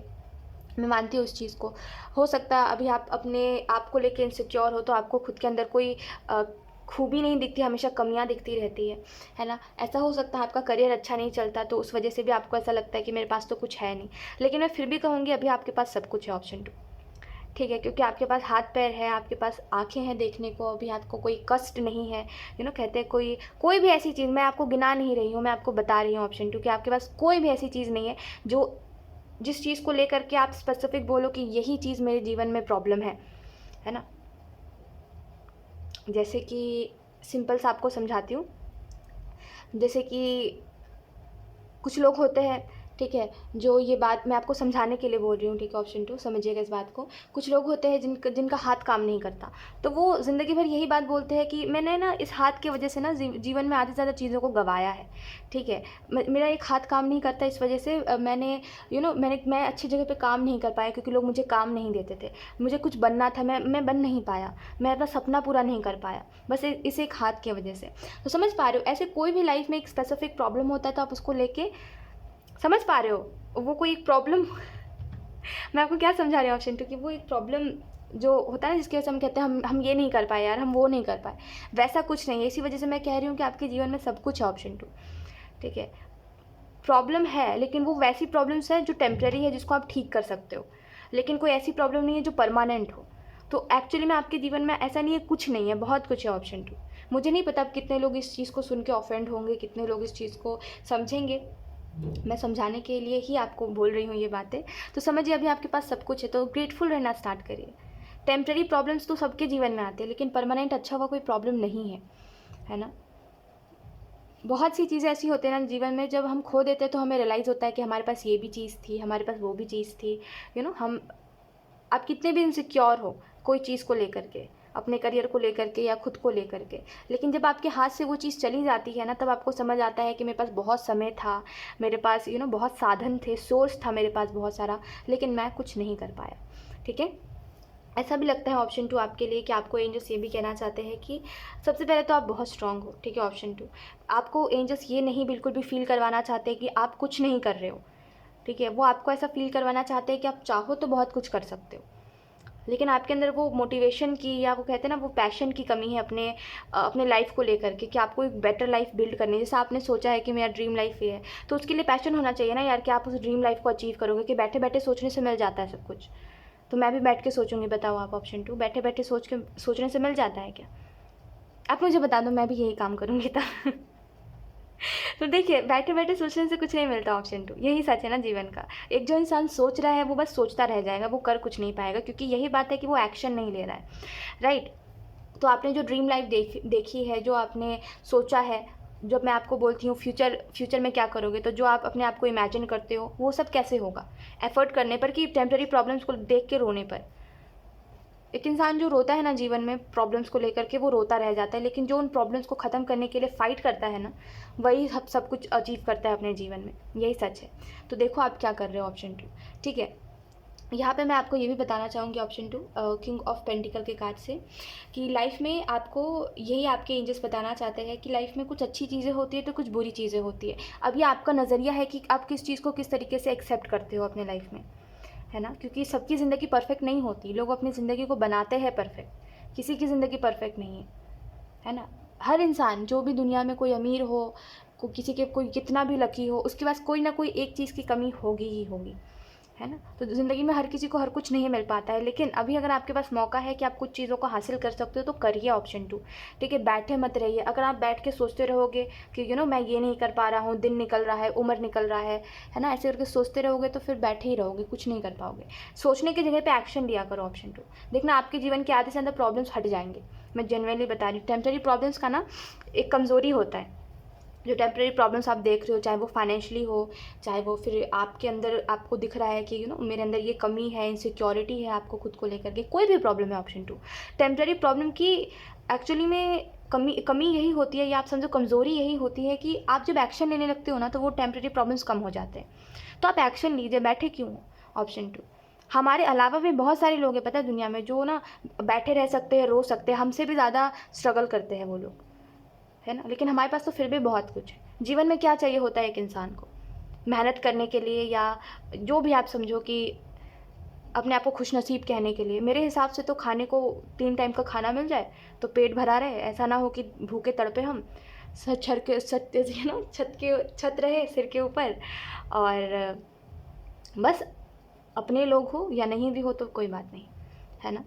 मैं मानती हूँ उस चीज़ को। हो सकता है अभी आप अपने आप को लेके इनसिक्योर हो, तो आपको खुद के अंदर कोई खूबी नहीं दिखती, हमेशा कमियां दिखती रहती है ना। ऐसा हो सकता है आपका करियर अच्छा नहीं चलता, तो उस वजह से भी आपको ऐसा लगता है कि मेरे पास तो कुछ है नहीं। लेकिन मैं फिर भी कहूँगी अभी आपके पास सब कुछ है, ऑप्शन 2, ठीक है, क्योंकि आपके पास हाथ पैर है, आपके पास आंखें हैं देखने को, अभी आपको कोई कष्ट नहीं है। कहते हैं कोई भी ऐसी चीज़, मैं आपको गिना नहीं रही हूँ, मैं आपको बता रही हूँ ऑप्शन 2, कि आपके पास कोई भी ऐसी चीज़ नहीं है जो जिस चीज़ को लेकर के आप स्पेसिफिक बोलो कि यही चीज़ मेरे जीवन में प्रॉब्लम है ना। जैसे कि सिंपल सा आपको समझाती हूँ, जैसे कि कुछ लोग होते हैं, ठीक है, जो ये बात मैं आपको समझाने के लिए बोल रही हूँ, ठीक है, ऑप्शन 2 समझिएगा इस बात को। कुछ लोग होते हैं जिनका हाथ काम नहीं करता, तो वो ज़िंदगी भर यही बात बोलते हैं कि मैंने ना इस हाथ की वजह से ना जीवन में आधी से ज़्यादा चीज़ों को गंवाया है, ठीक है। मेरा एक हाथ काम नहीं करता, इस वजह से मैं अच्छी जगह पे काम नहीं कर पाया, क्योंकि लोग मुझे काम नहीं देते थे। मुझे कुछ बनना था, मैं बन नहीं पाया, मैं अपना सपना पूरा नहीं कर पाया, बस इस एक हाथ की वजह से। तो समझ पा रहे हो, ऐसे कोई भी लाइफ में एक स्पेसिफिक प्रॉब्लम होता है, तो आप उसको लेके, समझ पा रहे हो, वो कोई एक प्रॉब्लम मैं आपको क्या समझा रही हूँ ऑप्शन 2, कि वो एक प्रॉब्लम जो होता है ना, जिसकी वजह से हम कहते हैं हम ये नहीं कर पाए यार, हम वो नहीं कर पाए, वैसा कुछ नहीं है। इसी वजह से मैं कह रही हूँ कि आपके जीवन में सब कुछ है, ऑप्शन 2, ठीक है। प्रॉब्लम है, लेकिन वो वैसी प्रॉब्लम्स है जो टेम्प्रेरी है, जिसको आप ठीक कर सकते हो, लेकिन कोई ऐसी प्रॉब्लम नहीं है जो परमानेंट हो। तो एक्चुअली में आपके जीवन में ऐसा नहीं है, कुछ नहीं है, बहुत कुछ है, ऑप्शन 2। मुझे नहीं पता अब कितने लोग इस चीज़ को सुन के ऑफेंड होंगे, कितने लोग इस चीज़ को समझेंगे, मैं समझाने के लिए ही आपको बोल रही हूँ ये बातें। तो समझिए अभी आपके पास सब कुछ है, तो ग्रेटफुल रहना स्टार्ट करिए। टेम्प्रेरी प्रॉब्लम्स तो सबके जीवन में आते हैं, लेकिन परमानेंट अच्छा हुआ कोई प्रॉब्लम नहीं है ना। बहुत सी चीज़ें ऐसी होती हैं ना जीवन में, जब हम खो देते हैं तो हमें रियलाइज़ होता है कि हमारे पास ये भी चीज़ थी, हमारे पास वो भी चीज़ थी। हम, आप कितने भी इनसिक्योर हो कोई चीज़ को लेकर के, अपने करियर को लेकर के या खुद को लेकर के, लेकिन जब आपके हाथ से वो चीज़ चली जाती है ना, तब आपको समझ आता है कि मेरे पास बहुत समय था, मेरे पास बहुत साधन थे, सोर्स था मेरे पास बहुत सारा, लेकिन मैं कुछ नहीं कर पाया, ठीक है। ऐसा भी लगता है ऑप्शन 2 आपके लिए, कि आपको एंजल्स ये भी कहना चाहते हैं कि सबसे पहले तो आप बहुत स्ट्रांग हो, ठीक है, ऑप्शन 2। आपको एंजल्स ये नहीं बिल्कुल भी फील करवाना चाहते कि आप कुछ नहीं कर रहे हो, ठीक है। वो आपको ऐसा फील करवाना चाहते हैं कि आप चाहो तो बहुत कुछ कर सकते हो, लेकिन आपके अंदर वो मोटिवेशन की, या वो कहते हैं ना, वो पैशन की कमी है अपने लाइफ को लेकर के, कि आपको एक बेटर लाइफ बिल्ड करनी है। जैसे आपने सोचा है कि मेरा ड्रीम लाइफ ये है, तो उसके लिए पैशन होना चाहिए ना यार, कि आप उस ड्रीम लाइफ को अचीव करोगे। कि बैठे बैठे सोचने से मिल जाता है सब कुछ, तो मैं भी बैठ के सोचूंगी, बताओ आप, ऑप्शन 2, बैठे बैठे सोचने से मिल जाता है क्या? आप मुझे बता दो, मैं भी यही काम करूँगी तब तो देखिए, बैठे बैठे सोचने से कुछ नहीं मिलता, ऑप्शन 2, यही सच है ना जीवन का। एक जो इंसान सोच रहा है वो बस सोचता रह जाएगा, वो कर कुछ नहीं पाएगा, क्योंकि यही बात है कि वो एक्शन नहीं ले रहा है, राइट। तो आपने जो ड्रीम लाइफ देखी है, जो आपने सोचा है, जब मैं आपको बोलती हूँ फ्यूचर में क्या करोगे, तो जो आप अपने आप को इमेजिन करते हो वो सब कैसे होगा? एफर्ट करने पर कि टेम्प्रेरी प्रॉब्लम्स को देख के रोने पर? एक इंसान जो रोता है ना जीवन में प्रॉब्लम्स को लेकर के, वो रोता रह जाता है, लेकिन जो उन प्रॉब्लम्स को ख़त्म करने के लिए फ़ाइट करता है ना, वही सब कुछ अचीव करता है अपने जीवन में। यही सच है। तो देखो आप क्या कर रहे हो, ऑप्शन 2। ठीक है, यहाँ पे मैं आपको ये भी बताना चाहूँगी ऑप्शन 2 किंग ऑफ पेंटिकल के कार्ड से, कि लाइफ में आपको यही आपके एंजल्स बताना चाहते हैं कि लाइफ में कुछ अच्छी चीज़ें होती है तो कुछ बुरी चीज़ें होती है। अब ये आपका नज़रिया है कि आप किस चीज़ को किस तरीके से एक्सेप्ट करते हो अपने लाइफ में, है ना? क्योंकि सबकी ज़िंदगी परफेक्ट नहीं होती, लोग अपनी ज़िंदगी को बनाते हैं परफेक्ट, किसी की ज़िंदगी परफेक्ट नहीं है ना? हर इंसान, जो भी दुनिया में, कोई अमीर हो, किसी के कोई कितना भी लकी हो, उसके पास कोई ना कोई एक चीज़ की कमी होगी ही होगी, है ना? तो ज़िंदगी में हर किसी को हर कुछ नहीं मिल पाता है, लेकिन अभी अगर आपके पास मौका है कि आप कुछ चीज़ों को हासिल कर सकते हो तो करिए ऑप्शन 2। ठीक है, बैठे मत रहिए। अगर आप बैठ के सोचते रहोगे कि मैं ये नहीं कर पा रहा हूँ, दिन निकल रहा है, उम्र निकल रहा है ना, ऐसे करके सोचते रहोगे तो फिर बैठे ही रहोगे, कुछ नहीं कर पाओगे। सोचने की जगह पे एक्शन लिया करो ऑप्शन 2। देखना आपके जीवन के आधे से ज़्यादा प्रॉब्लम्स हट जाएंगे। मैं जेन्युइनली बता रही हूँ, टेम्पररी प्रॉब्लम्स का ना एक कमज़ोरी होता है। जो टेम्प्रेरी प्रॉब्लम्स आप देख रहे हो, चाहे वो फाइनेंशियली हो, चाहे वो फिर आपके अंदर आपको दिख रहा है कि मेरे अंदर ये कमी है, इनसिक्योरिटी है आपको खुद को लेकर के, कोई भी प्रॉब्लम है ऑप्शन 2। टेम्प्रेरी प्रॉब्लम की एक्चुअली में कमी यही होती है, या आप समझो कमज़ोरी यही होती है कि आप जब एक्शन लेने लगते हो ना तो वो टेम्प्रेरी प्रॉब्लम्स कम हो जाते हैं। तो आप एक्शन लीजिए, बैठे क्यों हो, ऑप्शन 2। हमारे अलावा भी बहुत सारे लोग हैं पता है दुनिया में, जो ना बैठे रह सकते हैं, रो सकते हैं, हमसे भी ज़्यादा स्ट्रगल करते हैं वो लोग, है ना? लेकिन हमारे पास तो फिर भी बहुत कुछ है। जीवन में क्या चाहिए होता है एक इंसान को? मेहनत करने के लिए, या जो भी आप समझो कि अपने आप को खुशनसीब कहने के लिए। मेरे हिसाब से तो खाने को 3 टाइम का खाना मिल जाए तो पेट भरा रहे, ऐसा ना हो कि भूखे तड़पे हम। छत रहे सिर के ऊपर, और बस अपने लोग हो या नहीं भी हो तो कोई बात नहीं, है ना?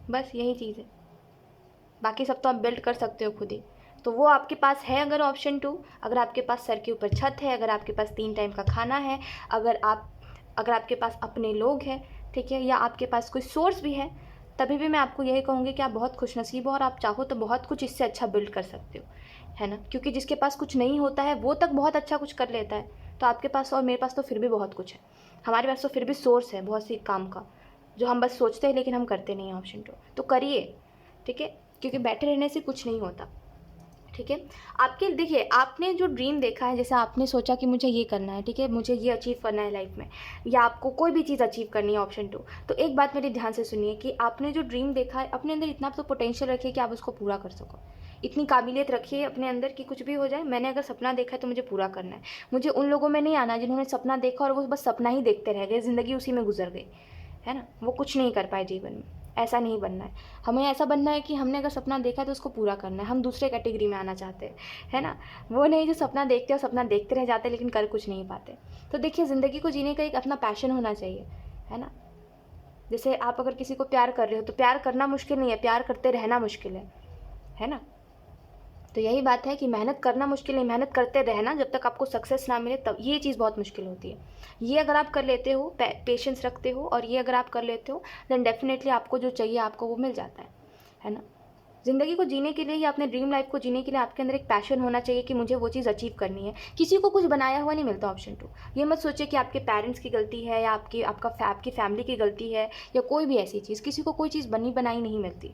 बस यही चीज़ है। बाकी सब तो आप बिल्ड कर सकते हो खुद ही। तो वो आपके पास है अगर ऑप्शन 2, अगर आपके पास सर के ऊपर छत है, अगर आपके पास 3 टाइम का खाना है, अगर आपके पास अपने लोग हैं, ठीक है, या आपके पास कोई सोर्स भी है, तभी भी मैं आपको यही कहूँगी कि आप बहुत खुशनसीब हो और आप चाहो तो बहुत कुछ इससे अच्छा बिल्ड कर सकते हो, है ना? क्योंकि जिसके पास कुछ नहीं होता है वो तक बहुत अच्छा कुछ कर लेता है। तो आपके पास और मेरे पास तो फिर भी बहुत कुछ है। हमारे पास तो फिर भी सोर्स है बहुत सी काम का, जो हम बस सोचते हैं लेकिन हम करते नहीं हैं ऑप्शन 2। तो करिए, ठीक है, क्योंकि बैठे रहने से कुछ नहीं होता। ठीक है, आपके देखिए, आपने जो ड्रीम देखा है, जैसे आपने सोचा कि मुझे ये करना है, ठीक है, मुझे ये अचीव करना है लाइफ में, या आपको कोई भी चीज़ अचीव करनी है ऑप्शन 2, तो एक बात मेरी ध्यान से सुनिए कि आपने जो ड्रीम देखा है, अपने अंदर इतना तो पोटेंशियल रखिए कि आप उसको पूरा कर सको। इतनी काबिलियत रखिए अपने अंदर कि कुछ भी हो जाए, मैंने अगर सपना देखा है तो मुझे पूरा करना है। मुझे उन लोगों में नहीं आना जिन्होंने सपना देखा और वो बस सपना ही देखते रह गए, ज़िंदगी उसी में गुजर गई, है ना? वो कुछ नहीं कर पाए जीवन में। ऐसा नहीं बनना है। हमें ऐसा बनना है कि हमने अगर सपना देखा है तो उसको पूरा करना है। हम दूसरे कैटेगरी में आना चाहते हैं, है ना? वो नहीं जो सपना देखते हैं और सपना देखते रह जाते हैं लेकिन कर कुछ नहीं पाते। तो देखिए, ज़िंदगी को जीने का एक अपना पैशन होना चाहिए, है ना? जैसे आप अगर किसी को प्यार कर रहे हो तो प्यार करना मुश्किल नहीं है, प्यार करते रहना मुश्किल है ना? तो यही बात है कि मेहनत करना मुश्किल नहीं, मेहनत करते रहना जब तक आपको सक्सेस ना मिले, तब ये चीज़ बहुत मुश्किल होती है। ये अगर आप कर लेते हो, पेशेंस रखते हो, और ये अगर आप कर लेते हो, देन डेफिनेटली आपको जो चाहिए आपको वो मिल जाता है ना? ज़िंदगी को जीने के लिए या अपने ड्रीम लाइफ को जीने के लिए आपके अंदर एक पैशन होना चाहिए कि मुझे वो चीज़ अचीव करनी है। किसी को कुछ बनाया हुआ नहीं मिलता ऑप्शन 2। ये मत सोचिए कि आपके पेरेंट्स की गलती है या आपकी फैमिली की गलती है, या कोई भी ऐसी चीज़। किसी को कोई चीज़ बनी बनाई नहीं मिलती,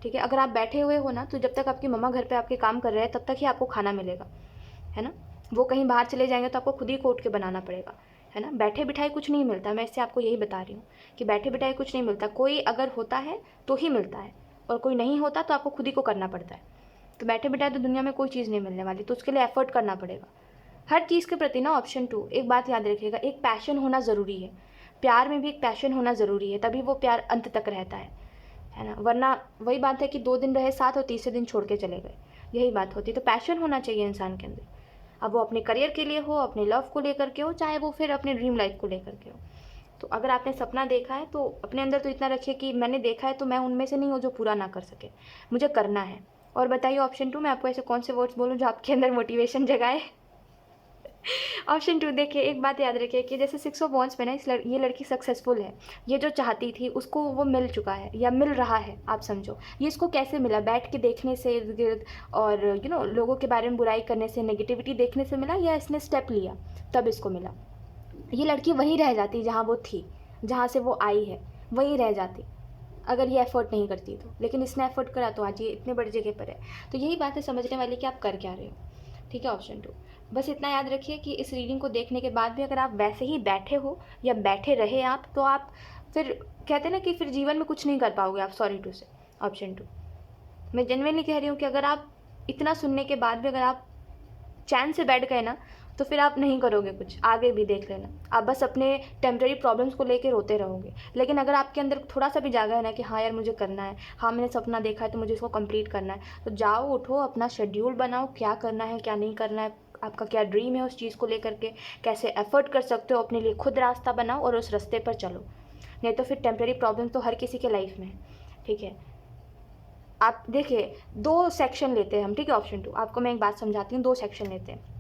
ठीक है? अगर आप बैठे हुए हो ना, तो जब तक आपकी मम्मा घर पे आपके काम कर रहे हैं तब तक ही आपको खाना मिलेगा, है ना? वो कहीं बाहर चले जाएंगे तो आपको खुद ही को उठ के बनाना पड़ेगा, है ना? बैठे बिठाए कुछ नहीं मिलता। मैं इससे आपको यही बता रही हूँ कि बैठे बिठाए कुछ नहीं मिलता। कोई अगर होता है तो ही मिलता है, और कोई नहीं होता तो आपको खुद ही को करना पड़ता है। तो बैठे बिठाए तो दुनिया में कोई चीज़ नहीं मिलने वाली, तो उसके लिए एफर्ट करना पड़ेगा हर चीज़ के प्रति ना। ऑप्शन 2, एक बात याद रखिएगा, एक पैशन होना ज़रूरी है। प्यार में भी एक पैशन होना ज़रूरी है, तभी वो प्यार अंत तक रहता है ना? वरना वही बात है कि 2 दिन रहे साथ और तीसरे दिन छोड़ के चले गए, यही बात होती है। तो पैशन होना चाहिए इंसान के अंदर, अब वो अपने करियर के लिए हो, अपने लव को लेकर के हो, चाहे वो फिर अपने ड्रीम लाइफ को लेकर के हो। तो अगर आपने सपना देखा है तो अपने अंदर तो इतना रखिए कि मैंने देखा है तो मैं उनमें से नहीं हूँ जो पूरा ना कर सके, मुझे करना है। और बताइए ऑप्शन 2, मैं आपको ऐसे कौन से वर्ड्स बोलूँ जो आपके अंदर मोटिवेशन जगाए? ऑप्शन 2 देखिए, एक बात याद रखिए कि जैसे 6 ऑफ वॉन्ड्स में ना ये लड़की सक्सेसफुल है, ये जो चाहती थी उसको वो मिल चुका है या मिल रहा है, आप समझो। ये इसको कैसे मिला? बैठ के देखने से इर्द गिर्द और लोगों के बारे में बुराई करने से, नेगेटिविटी देखने से मिला, या इसने स्टेप लिया तब इसको मिला? ये लड़की वहीं रह जाती जहाँ वो थी, जहाँ से वो आई है, वहीं रह जाती अगर ये एफर्ट नहीं करती तो। लेकिन इसने एफर्ट करा तो आज ये इतने बड़ी जगह पर है। तो यही बात है समझने वाली कि आप कर क्या रहे हो। ठीक है, ऑप्शन 2। बस इतना याद रखिए कि इस रीडिंग को देखने के बाद भी अगर आप वैसे ही बैठे हो या बैठे रहे आप, तो आप फिर कहते हैं ना कि फिर जीवन में कुछ नहीं कर पाओगे आप, सॉरी टू से। ऑप्शन 2 मैं जेन्युइनली कह रही हूँ कि अगर आप इतना सुनने के बाद भी अगर आप चैन से बैठ गए ना, तो फिर आप नहीं करोगे कुछ, आगे भी देख लेना। आप बस अपने टेम्प्रेरी प्रॉब्लम्स को लेके रोते रहोगे। लेकिन अगर आपके अंदर थोड़ा सा भी जागा है ना कि हाँ यार मुझे करना है, हाँ मैंने सपना देखा है तो मुझे इसको कंप्लीट करना है, तो जाओ उठो, अपना शेड्यूल बनाओ, क्या करना है क्या नहीं करना है, आपका क्या ड्रीम है उस चीज़ को लेकर के, कैसे एफर्ट कर सकते हो अपने लिए, खुद रास्ता बनाओ और उस रास्ते पर चलो। नहीं तो फिर टेम्प्रेरी प्रॉब्लम तो हर किसी के लाइफ में है। ठीक है, आप देखिए 2 सेक्शन लेते हैं हम। ठीक है, ऑप्शन 2 आपको मैं एक बात समझाती हूँ। 2 सेक्शन लेते हैं।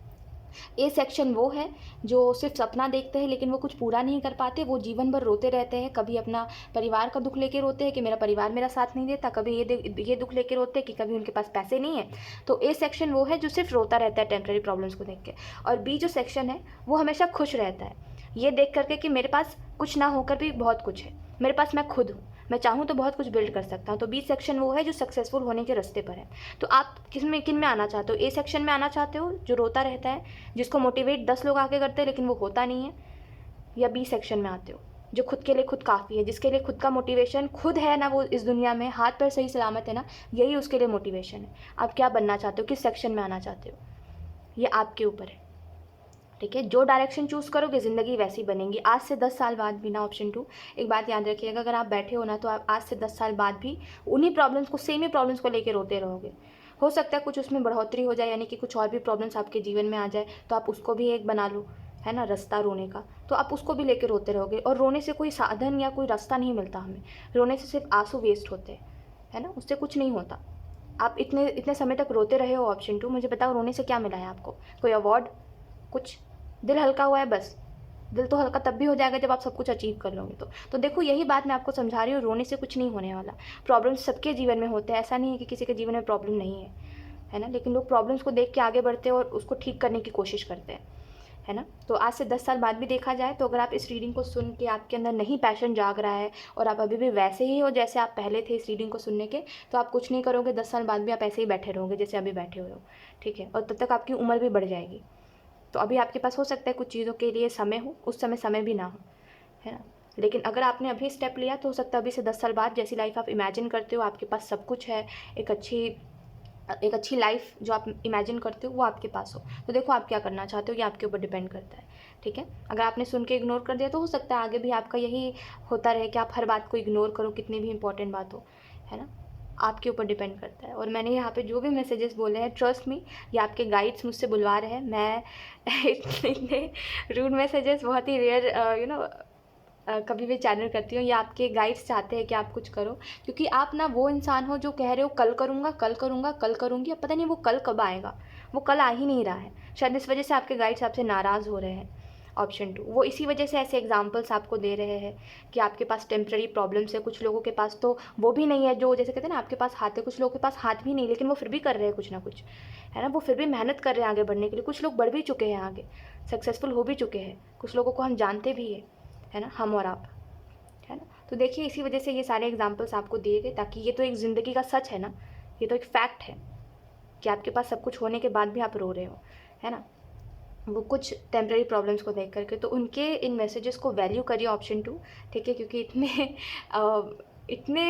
ए सेक्शन वो है जो सिर्फ सपना देखते हैं लेकिन वो कुछ पूरा नहीं कर पाते, वो जीवन भर रोते रहते हैं। कभी अपना परिवार का दुख लेके रोते हैं कि मेरा परिवार मेरा साथ नहीं देता, कभी ये दुख लेके रोते हैं कि कभी उनके पास पैसे नहीं है। तो ए सेक्शन वो है जो सिर्फ रोता रहता है टेम्प्रेरी प्रॉब्लम्स को देख के, और बी जो सेक्शन है वो हमेशा खुश रहता है ये देख करके कि मेरे पास कुछ ना होकर भी बहुत कुछ है, मेरे पास मैं खुद हूँ, मैं चाहूँ तो बहुत कुछ बिल्ड कर सकता हूँ। तो बी सेक्शन वो है जो सक्सेसफुल होने के रास्ते पर है। तो आप किन में आना चाहते हो? ए सेक्शन में आना चाहते हो जो रोता रहता है, जिसको मोटिवेट 10 लोग आके करते हैं लेकिन वो होता नहीं है, या बी सेक्शन में आते हो जो खुद के लिए खुद काफ़ी है, जिसके लिए खुद का मोटिवेशन खुद है ना, वो इस दुनिया में हाथ पैर सही सलामत है ना, यही उसके लिए मोटिवेशन है। आप क्या बनना चाहते हो, किस सेक्शन में आना चाहते हो, ये आपके ऊपर है। ठीक है, जो डायरेक्शन चूज़ करोगे ज़िंदगी वैसी बनेगी। आज से 10 साल बाद भी ना, ऑप्शन 2 एक बात याद रखिएगा, अगर आप बैठे हो ना तो आप आज से 10 साल बाद भी उन्हीं प्रॉब्लम्स को, सेम ही प्रॉब्लम्स को लेके रोते रहोगे। हो सकता है कुछ उसमें बढ़ोतरी हो जाए, यानी कि कुछ और भी प्रॉब्लम्स आपके जीवन में आ जाए, तो आप उसको भी एक बना लो, है ना, रास्ता रोने का, तो आप उसको भी लेके रोते रहोगे। और रोने से कोई साधन या कोई रास्ता नहीं मिलता हमें, रोने से सिर्फ आंसू वेस्ट होते हैं, है ना, उससे कुछ नहीं होता। आप इतने इतने समय तक रोते रहे हो, ऑप्शन 2 मुझे बताओ रोने से क्या मिला है आपको? कोई अवार्ड, कुछ? दिल हल्का हुआ है बस। दिल तो हल्का तब भी हो जाएगा जब आप सब कुछ अचीव कर लोगे तो देखो यही बात मैं आपको समझा रही हूँ, रोने से कुछ नहीं होने वाला। प्रॉब्लम्स सबके जीवन में होते हैं, ऐसा नहीं है कि किसी के जीवन में प्रॉब्लम नहीं है ना, लेकिन लोग प्रॉब्लम्स को देख के आगे बढ़ते हैं और उसको ठीक करने की कोशिश करते हैं, है ना। तो आज से 10 साल बाद भी देखा जाए तो अगर आप इस रीडिंग को सुन के आपके अंदर नहीं पैशन जाग रहा है और आप अभी भी वैसे ही हो जैसे आप पहले थे इस रीडिंग को सुनने के, तो आप कुछ नहीं करोगे, 10 साल बाद भी आप ऐसे ही बैठे रहोगे जैसे अभी बैठे हुए हो। ठीक है, और तब तक आपकी उम्र भी बढ़ जाएगी। तो अभी आपके पास हो सकता है कुछ चीज़ों के लिए समय हो, उस समय भी ना हो, है ना। लेकिन अगर आपने अभी स्टेप लिया तो हो सकता है अभी से 10 साल बाद जैसी लाइफ आप इमेजिन करते हो, आपके पास सब कुछ है, एक अच्छी लाइफ जो आप इमेजिन करते हो वो आपके पास हो। तो देखो आप क्या करना चाहते हो, ये आपके ऊपर डिपेंड करता है। ठीक है, अगर आपने सुन के इग्नोर कर दिया तो हो सकता है आगे भी आपका यही होता रहे कि आप हर बात को इग्नोर करो, कितनी भी इंपॉर्टेंट बात हो, है ना। आपके ऊपर डिपेंड करता है। और मैंने यहाँ पे जो भी मैसेजेस बोले हैं, ट्रस्ट मी, ये आपके गाइड्स मुझसे बुलवा रहे हैं। मैं इतने रूड मैसेजेस बहुत ही रेयर कभी भी चैनल करती हूँ, या आपके गाइड्स चाहते हैं कि आप कुछ करो, क्योंकि आप ना वो इंसान हो जो कह रहे हो कल करूँगा कल करूँगा कल करूँगी, अब पता नहीं वो कल कब आएगा, वो कल आ ही नहीं रहा है। शायद इस वजह से आपके गाइड्स आपसे नाराज़ हो रहे हैं। ऑप्शन 2 वो इसी वजह से ऐसे एग्जांपल्स आपको दे रहे हैं कि आपके पास टेम्प्रेरी प्रॉब्लम्स है। कुछ लोगों के पास तो वो भी नहीं है, जो जैसे कहते हैं ना आपके पास हाथ है, कुछ लोगों के पास हाथ भी नहीं, लेकिन वो फिर भी कर रहे हैं कुछ ना कुछ, है ना, वो फिर भी मेहनत कर रहे हैं आगे बढ़ने के लिए। कुछ लोग बढ़ भी चुके हैं आगे, सक्सेसफुल हो भी चुके हैं, कुछ लोगों को हम जानते भी हैं, है ना, हम और आप, है ना। तो देखिए इसी वजह से ये सारे एग्जाम्पल्स आपको दिए गए, ताकि ये तो एक ज़िंदगी का सच है ना, ये तो एक फैक्ट है कि आपके पास सब कुछ होने के बाद भी आप रो रहे हो, है ना, वो कुछ टेम्प्रेरी प्रॉब्लम्स को देख करके। तो उनके इन मैसेजेस को वैल्यू करिए, ऑप्शन 2। ठीक है, क्योंकि इतने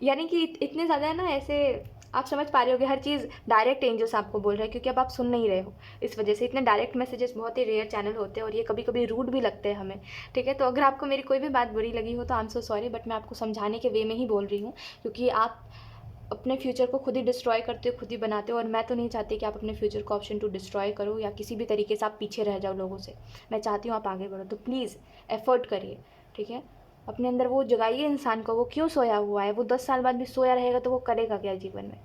यानी कि इतने ज़्यादा है ना, ऐसे आप समझ पा रहे होगे, हर चीज़ डायरेक्ट एंजल्स आपको बोल रहे हैं, क्योंकि अब आप सुन नहीं रहे हो, इस वजह से इतने डायरेक्ट मैसेजेस बहुत ही रेयर चैनल होते हैं और ये कभी कभी रूड भी लगते हैं हमें। ठीक है, तो अगर आपको मेरी कोई भी बात बुरी लगी हो तो I am so sorry, but मैं आपको समझाने के वे में ही बोल रही हूँ, क्योंकि आप अपने फ्यूचर को खुद ही डिस्ट्रॉय करते हो, खुद ही बनाते हो, और मैं तो नहीं चाहती कि आप अपने फ्यूचर को ऑप्शन 2 डिस्ट्रॉय करो या किसी भी तरीके से आप पीछे रह जाओ लोगों से। मैं चाहती हूँ आप आगे बढ़ो, तो प्लीज़ एफर्ट करिए। ठीक है, अपने अंदर वो जगाइए इंसान को, वो क्यों सोया हुआ है, वो 10 साल बाद भी सोया रहेगा तो वो करेगा क्या जीवन में,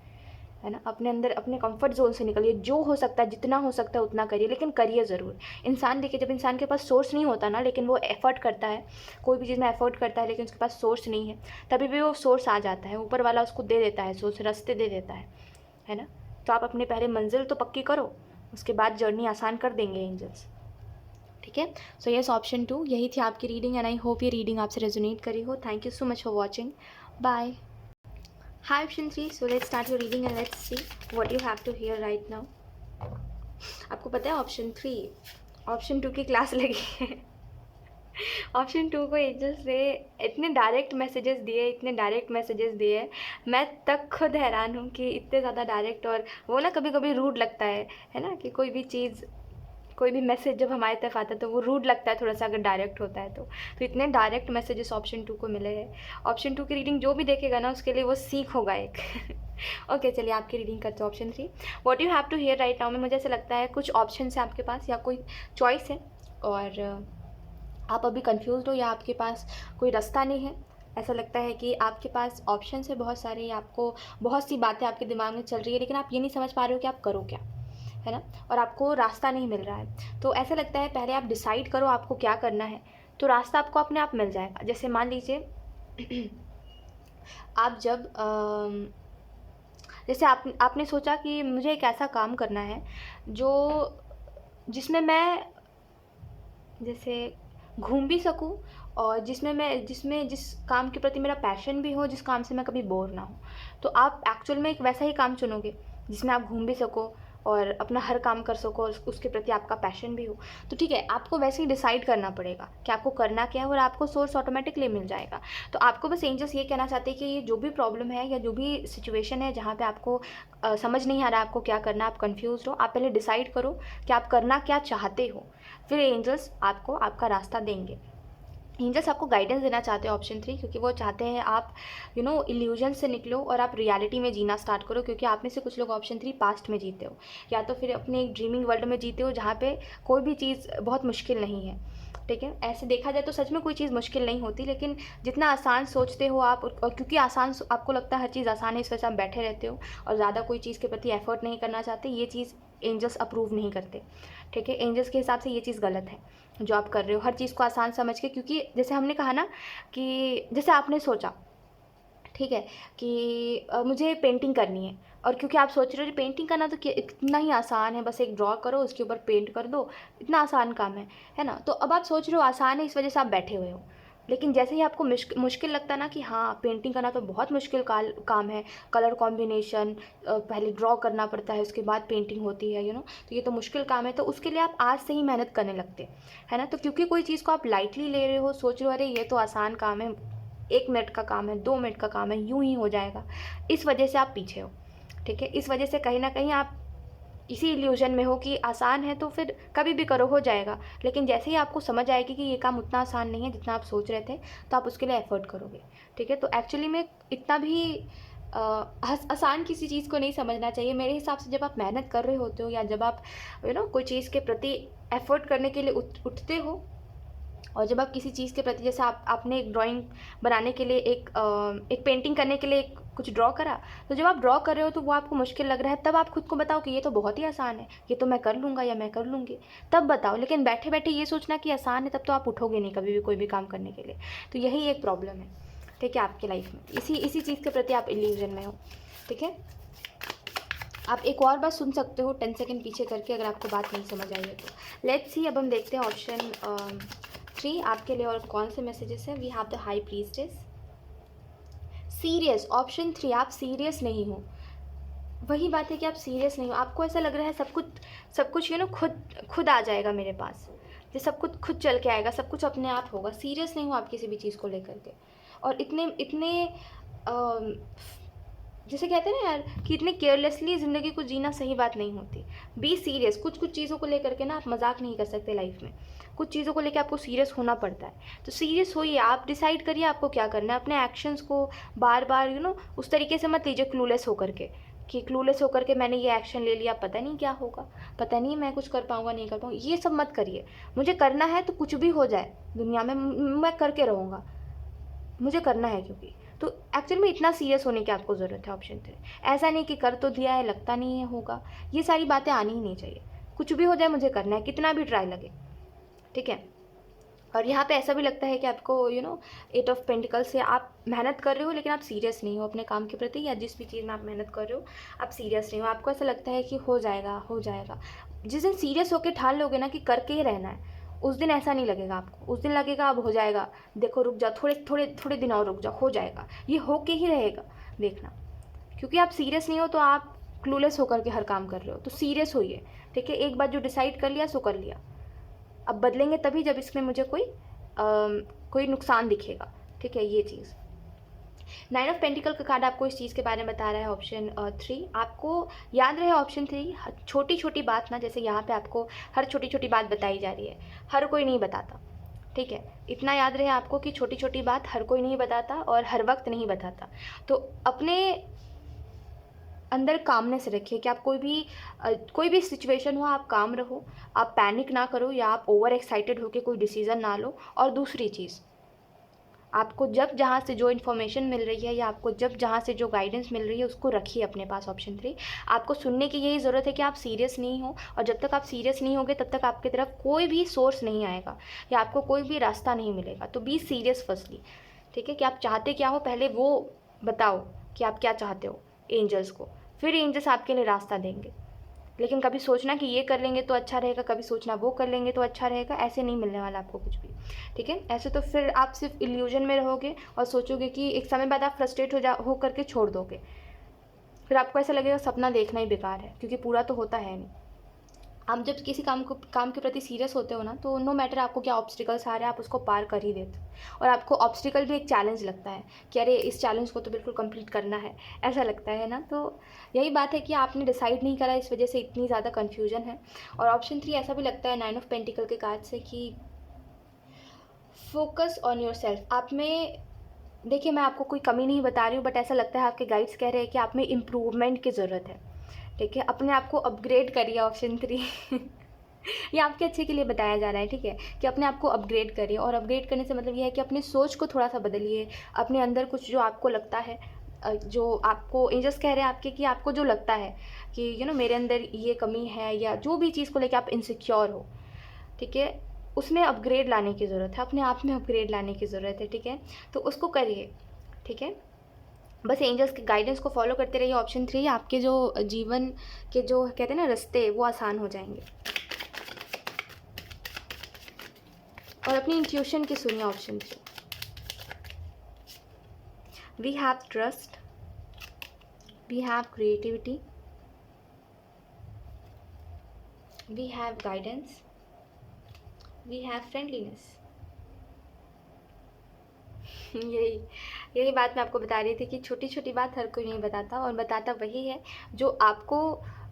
है ना। अपने अंदर अपने कंफर्ट जोन से निकलिए, जो हो सकता है जितना हो सकता है उतना करिए, लेकिन करिए ज़रूर। इंसान देखिए, जब इंसान के पास सोर्स नहीं होता ना, लेकिन वो एफर्ट करता है, कोई भी चीज़ में एफर्ट करता है, लेकिन उसके पास सोर्स नहीं है, तभी भी वो सोर्स आ जाता है, ऊपर वाला उसको दे देता है, सोर्स रास्ते दे देता है ना। तो आप अपने पहले मंजिल तो पक्की करो, उसके बाद जर्नी आसान कर देंगे एंजल्स, ठीक है। सो यस, ऑप्शन 2 यही थी आपकी रीडिंग, एंड आई होप ये रीडिंग आपसे रेजोनेट करी हो। Thank you so much for watching, bye. Hi option 3, so let's start your reading and let's see what you have to hear right now. आपको पता है ऑप्शन 3 ऑप्शन 2 की क्लास लगी है। ऑप्शन 2 को एंजल्स ने इतने डायरेक्ट मैसेजेस दिए, मैं तक खुद हैरान हूँ कि इतने ज़्यादा डायरेक्ट। और वो ना कभी कभी रूड लगता है ना, कि कोई भी चीज़, कोई भी मैसेज जब हमारी तरफ आता है तो वो रूड लगता है थोड़ा सा, अगर डायरेक्ट होता है तो इतने डायरेक्ट मैसेजेस ऑप्शन 2 को मिले हैं। ऑप्शन 2 की रीडिंग जो भी देखेगा ना, उसके लिए वो सीख होगा एक। ओके चलिए आपकी रीडिंग करते हैं। Option 3, what you have to hear right now में मुझे ऐसा लगता है कुछ ऑप्शन है आपके पास, या कोई चॉइस है, और आप अभी कन्फ्यूज़ हो, या आपके पास कोई रास्ता नहीं है। ऐसा लगता है कि आपके पास ऑप्शन है बहुत सारे, आपको बहुत सी बातें आपके दिमाग में चल रही है, लेकिन आप ये नहीं समझ पा रहे हो कि आप करो क्या, है ना, और आपको रास्ता नहीं मिल रहा है। तो ऐसा लगता है पहले आप डिसाइड करो आपको क्या करना है, तो रास्ता आपको अपने आप मिल जाएगा। जैसे मान लीजिए आप जब जैसे आपने सोचा कि मुझे एक ऐसा काम करना है जिसमें मैं जैसे घूम भी सकूं, और जिस काम के प्रति मेरा पैशन भी हो, जिस काम से मैं कभी बोर ना हो। तो आप एक्चुअल में एक वैसा ही काम चुनोगे जिसमें आप घूम भी सको और अपना हर काम कर सको, और उसके प्रति आपका पैशन भी हो। तो ठीक है, आपको वैसे ही डिसाइड करना पड़ेगा कि आपको करना क्या है, और आपको सोर्स ऑटोमेटिकली मिल जाएगा। तो आपको बस एंजल्स ये कहना चाहते हैं कि ये जो भी प्रॉब्लम है या जो भी सिचुएशन है जहाँ पे आपको समझ नहीं आ रहा आपको क्या करना, आप कन्फ्यूज हो, आप पहले डिसाइड करो कि आप करना क्या चाहते हो, फिर एंजल्स आपको आपका रास्ता देंगे। एंजल्स आपको गाइडेंस देना चाहते हैं ऑप्शन 3, क्योंकि वो चाहते हैं आप इल्यूजन से निकलो और आप रियलिटी में जीना स्टार्ट करो। क्योंकि आप में से कुछ लोग ऑप्शन 3 पास्ट में जीते हो, या तो फिर अपने एक ड्रीमिंग वर्ल्ड में जीते हो जहाँ पे कोई भी चीज़ बहुत मुश्किल नहीं है, ठीक है। ऐसे देखा जाए तो सच में कोई चीज़ मुश्किल नहीं होती, लेकिन जितना आसान सोचते हो आप, और क्योंकि आसान आपको लगता है हर चीज़ आसान है, इस वजह से आप बैठे रहते हो और ज़्यादा कोई चीज़ के प्रति एफर्ट नहीं करना चाहते। ये चीज़ एंजल्स अप्रूव नहीं करते, ठीक है। एंजल्स के हिसाब से ये चीज़ गलत है जो आप कर रहे हो, हर चीज़ को आसान समझ के। क्योंकि जैसे हमने कहा ना कि जैसे आपने सोचा, ठीक है, कि मुझे पेंटिंग करनी है, और क्योंकि आप सोच रहे हो पेंटिंग करना तो इतना ही आसान है, बस एक ड्रॉ करो उसके ऊपर पेंट कर दो, इतना आसान काम है ना। तो अब आप सोच रहे हो आसान है, इस वजह से आप बैठे हुए हो। लेकिन जैसे ही आपको मुश्किल लगता ना कि हाँ पेंटिंग करना तो बहुत मुश्किल काम है, कलर कॉम्बिनेशन पहले ड्रॉ करना पड़ता है, उसके बाद पेंटिंग होती है, तो ये तो मुश्किल काम है, तो उसके लिए आप आज से ही मेहनत करने लगते, है ना। तो क्योंकि कोई चीज़ को आप लाइटली ले रहे हो, सोच रहे हो अरे ये तो आसान काम है, 1 मिनट का काम है, 2 मिनट का काम है, यूं ही हो जाएगा, इस वजह से आप पीछे हो, ठीक है। इस वजह से कहीं ना कहीं आप इसी इल्यूजन में हो कि आसान है तो फिर कभी भी करो, हो जाएगा। लेकिन जैसे ही आपको समझ आएगी कि ये काम उतना आसान नहीं है जितना आप सोच रहे थे, तो आप उसके लिए एफर्ट करोगे, ठीक है। तो एक्चुअली में इतना भी आसान किसी चीज़ को नहीं समझना चाहिए मेरे हिसाब से। जब आप मेहनत कर रहे होते हो, या जब आप कोई चीज़ के प्रति एफर्ट करने के लिए उठते हो, और जब आप किसी चीज़ के प्रति, जैसे आपने एक ड्राइंग बनाने के लिए, एक पेंटिंग करने के लिए कुछ ड्रॉ करा, तो जब आप ड्रॉ कर रहे हो तो वो आपको मुश्किल लग रहा है, तब आप खुद को बताओ कि ये तो बहुत ही आसान है, ये तो मैं कर लूँगा या मैं कर लूँगी, तब बताओ। लेकिन बैठे बैठे ये सोचना कि आसान है, तब तो आप उठोगे नहीं कभी भी कोई भी काम करने के लिए। तो यही एक प्रॉब्लम है, ठीक है, आपकी लाइफ में इसी चीज़ के प्रति आप इल्यूजन में हो, ठीक है। आप एक और बात सुन सकते हो 10 सेकेंड पीछे करके, अगर आपको बात नहीं समझ आई है तो। लेट्स सी, अब हम देखते हैं ऑप्शन 3 आपके लिए और कौन से मैसेजेस हैं। We have the high priestess, serious. Option 3, आप सीरियस नहीं हो। वही बात है कि आप सीरियस नहीं हो, आपको ऐसा लग रहा है सब कुछ खुद आ जाएगा मेरे पास, ये सब कुछ खुद चल के आएगा, सब कुछ अपने आप होगा। सीरियस नहीं हो आप किसी भी चीज़ को लेकर के, और इतने जैसे कहते हैं ना यार कि इतने केयरलेसली ज़िंदगी को जीना सही बात नहीं होती। Be serious. कुछ चीज़ों को लेकर के ना आप मजाक नहीं कर सकते लाइफ में, कुछ चीज़ों को लेकर आपको सीरियस होना पड़ता है। तो सीरियस होइए, आप डिसाइड करिए आपको क्या करना है। अपने एक्शंस को बार बार उस तरीके से मत लीजिए क्लूलेस होकर के, कि क्लूलेस होकर के मैंने ये एक्शन ले लिया, पता नहीं क्या होगा, पता नहीं मैं कुछ कर पाऊँगा नहीं कर पाऊँगा, ये सब मत करिए। मुझे करना है तो कुछ भी हो जाए दुनिया में मैं करके रहूँगा, मुझे करना है, क्योंकि तो एक्चुअल में इतना सीरियस होने की आपको ज़रूरत है ऑप्शन 3। ऐसा नहीं कि कर तो दिया है, लगता नहीं है होगा, ये सारी बातें आनी ही नहीं चाहिए। कुछ भी हो जाए मुझे करना है, कितना भी ट्राई लगे, ठीक है। और यहाँ पे ऐसा भी लगता है कि आपको एट ऑफ पेंटिकल से आप मेहनत कर रहे हो लेकिन आप सीरियस नहीं हो अपने काम के प्रति, या जिस भी चीज़ में आप मेहनत कर रहे हो आप सीरियस नहीं हो। आपको ऐसा लगता है कि हो जाएगा हो जाएगा। जिस दिन सीरियस होकर ठान लोगे ना कि करके ही रहना है, उस दिन ऐसा नहीं लगेगा आपको। उस दिन लगेगा अब हो जाएगा, देखो रुक जा, थोड़े थोड़े थोड़े दिन और रुक जा, हो जाएगा, ये होके ही रहेगा, देखना। क्योंकि आप सीरियस नहीं हो तो आप क्लूलेस होकर के हर काम कर रहे हो। तो सीरियस होइए, ठीक है। एक बार जो डिसाइड कर लिया सो कर लिया। अब बदलेंगे तभी जब इसमें मुझे कोई नुकसान दिखेगा, ठीक है, ये चीज़। 9 ऑफ पेंटिकल का कार्ड आपको इस चीज़ के बारे में बता रहा है ऑप्शन 3। आपको याद रहे ऑप्शन 3, छोटी छोटी बात ना, जैसे यहाँ पे आपको हर छोटी छोटी बात बताई जा रही है, हर कोई नहीं बताता, ठीक है। इतना याद रहे आपको कि छोटी छोटी बात हर कोई नहीं बताता और हर वक्त नहीं बताता। तो अपने अंदर कामनेस रखिए कि आप कोई भी सिचुएशन हो आप काम रहो, आप पैनिक ना करो या आप ओवर एक्साइटेड होकर कोई डिसीज़न ना लो। और दूसरी चीज़, आपको जब जहाँ से जो इन्फॉर्मेशन मिल रही है या आपको जब जहाँ से जो गाइडेंस मिल रही है उसको रखिए अपने पास। ऑप्शन 3, आपको सुनने की यही ज़रूरत है कि आप सीरियस नहीं हो, और जब तक आप सीरियस नहीं होगे तब तक आपकी तरफ कोई भी सोर्स नहीं आएगा या आपको कोई भी रास्ता नहीं मिलेगा। तो बी सीरियस फर्स्टली, ठीक है, कि आप चाहते क्या हो, पहले वो बताओ कि आप क्या चाहते हो एंजल्स को, फिर एंजल्स आपके लिए रास्ता देंगे। लेकिन कभी सोचना कि ये कर लेंगे तो अच्छा रहेगा, कभी सोचना वो कर लेंगे तो अच्छा रहेगा, ऐसे नहीं मिलने वाला आपको कुछ भी, ठीक है। ऐसे तो फिर आप सिर्फ इल्यूजन में रहोगे और सोचोगे कि एक समय बाद आप फ्रस्ट्रेट हो करके छोड़ दोगे। फिर आपको ऐसा लगेगा सपना देखना ही बेकार है, क्योंकि पूरा तो होता है नहीं। आप जब किसी काम के प्रति सीरियस होते हो ना, तो नो मैटर आपको क्या ऑब्स्टिकल्स आ रहे हैं, आप उसको पार कर ही देते हो। और आपको ऑब्स्टिकल भी एक चैलेंज लगता है कि अरे इस चैलेंज को तो बिल्कुल कंप्लीट करना है, ऐसा लगता है ना। तो यही बात है कि आपने डिसाइड नहीं करा, इस वजह से इतनी ज़्यादा कन्फ्यूजन है। और ऑप्शन 3 ऐसा भी लगता है 9 ऑफ पेंटिकल के कार्ड से कि फोकस ऑन योर सेल्फ। आप में देखिए, मैं आपको कोई कमी नहीं बता रही हूँ, बट ऐसा लगता है आपके गाइड्स कह रहे हैं कि आप में इम्प्रूवमेंट की ज़रूरत है, ठीक है। अपने आप को अपग्रेड करिए ऑप्शन 3 ये आपके अच्छे के लिए बताया जा रहा है, ठीक है, कि अपने आप को अपग्रेड करिए। और अपग्रेड करने से मतलब ये है कि अपनी सोच को थोड़ा सा बदलिए, अपने अंदर कुछ जो आपको लगता है, जो आपको एंजल्स कह रहे हैं आपके कि आपको जो लगता है कि मेरे अंदर ये कमी है, या जो भी चीज़ को लेकर आप इनसिक्योर हो, ठीक है, उसमें अपग्रेड लाने की ज़रूरत है, अपने आप में अपग्रेड लाने की ज़रूरत है, ठीक है। तो उसको करिए, ठीक है। बस एंजल्स के गाइडेंस को फॉलो करते रहिए। ऑप्शन 3, आपके जो जीवन के जो कहते हैं ना रास्ते, वो आसान हो जाएंगे। और अपनी इंट्यूशन की सुनिए। Option 3, we have trust, we have creativity, we have guidance, we have friendliness. यही बात मैं आपको बता रही थी कि छोटी छोटी बात हर कोई नहीं बताता, और बताता वही है जो आपको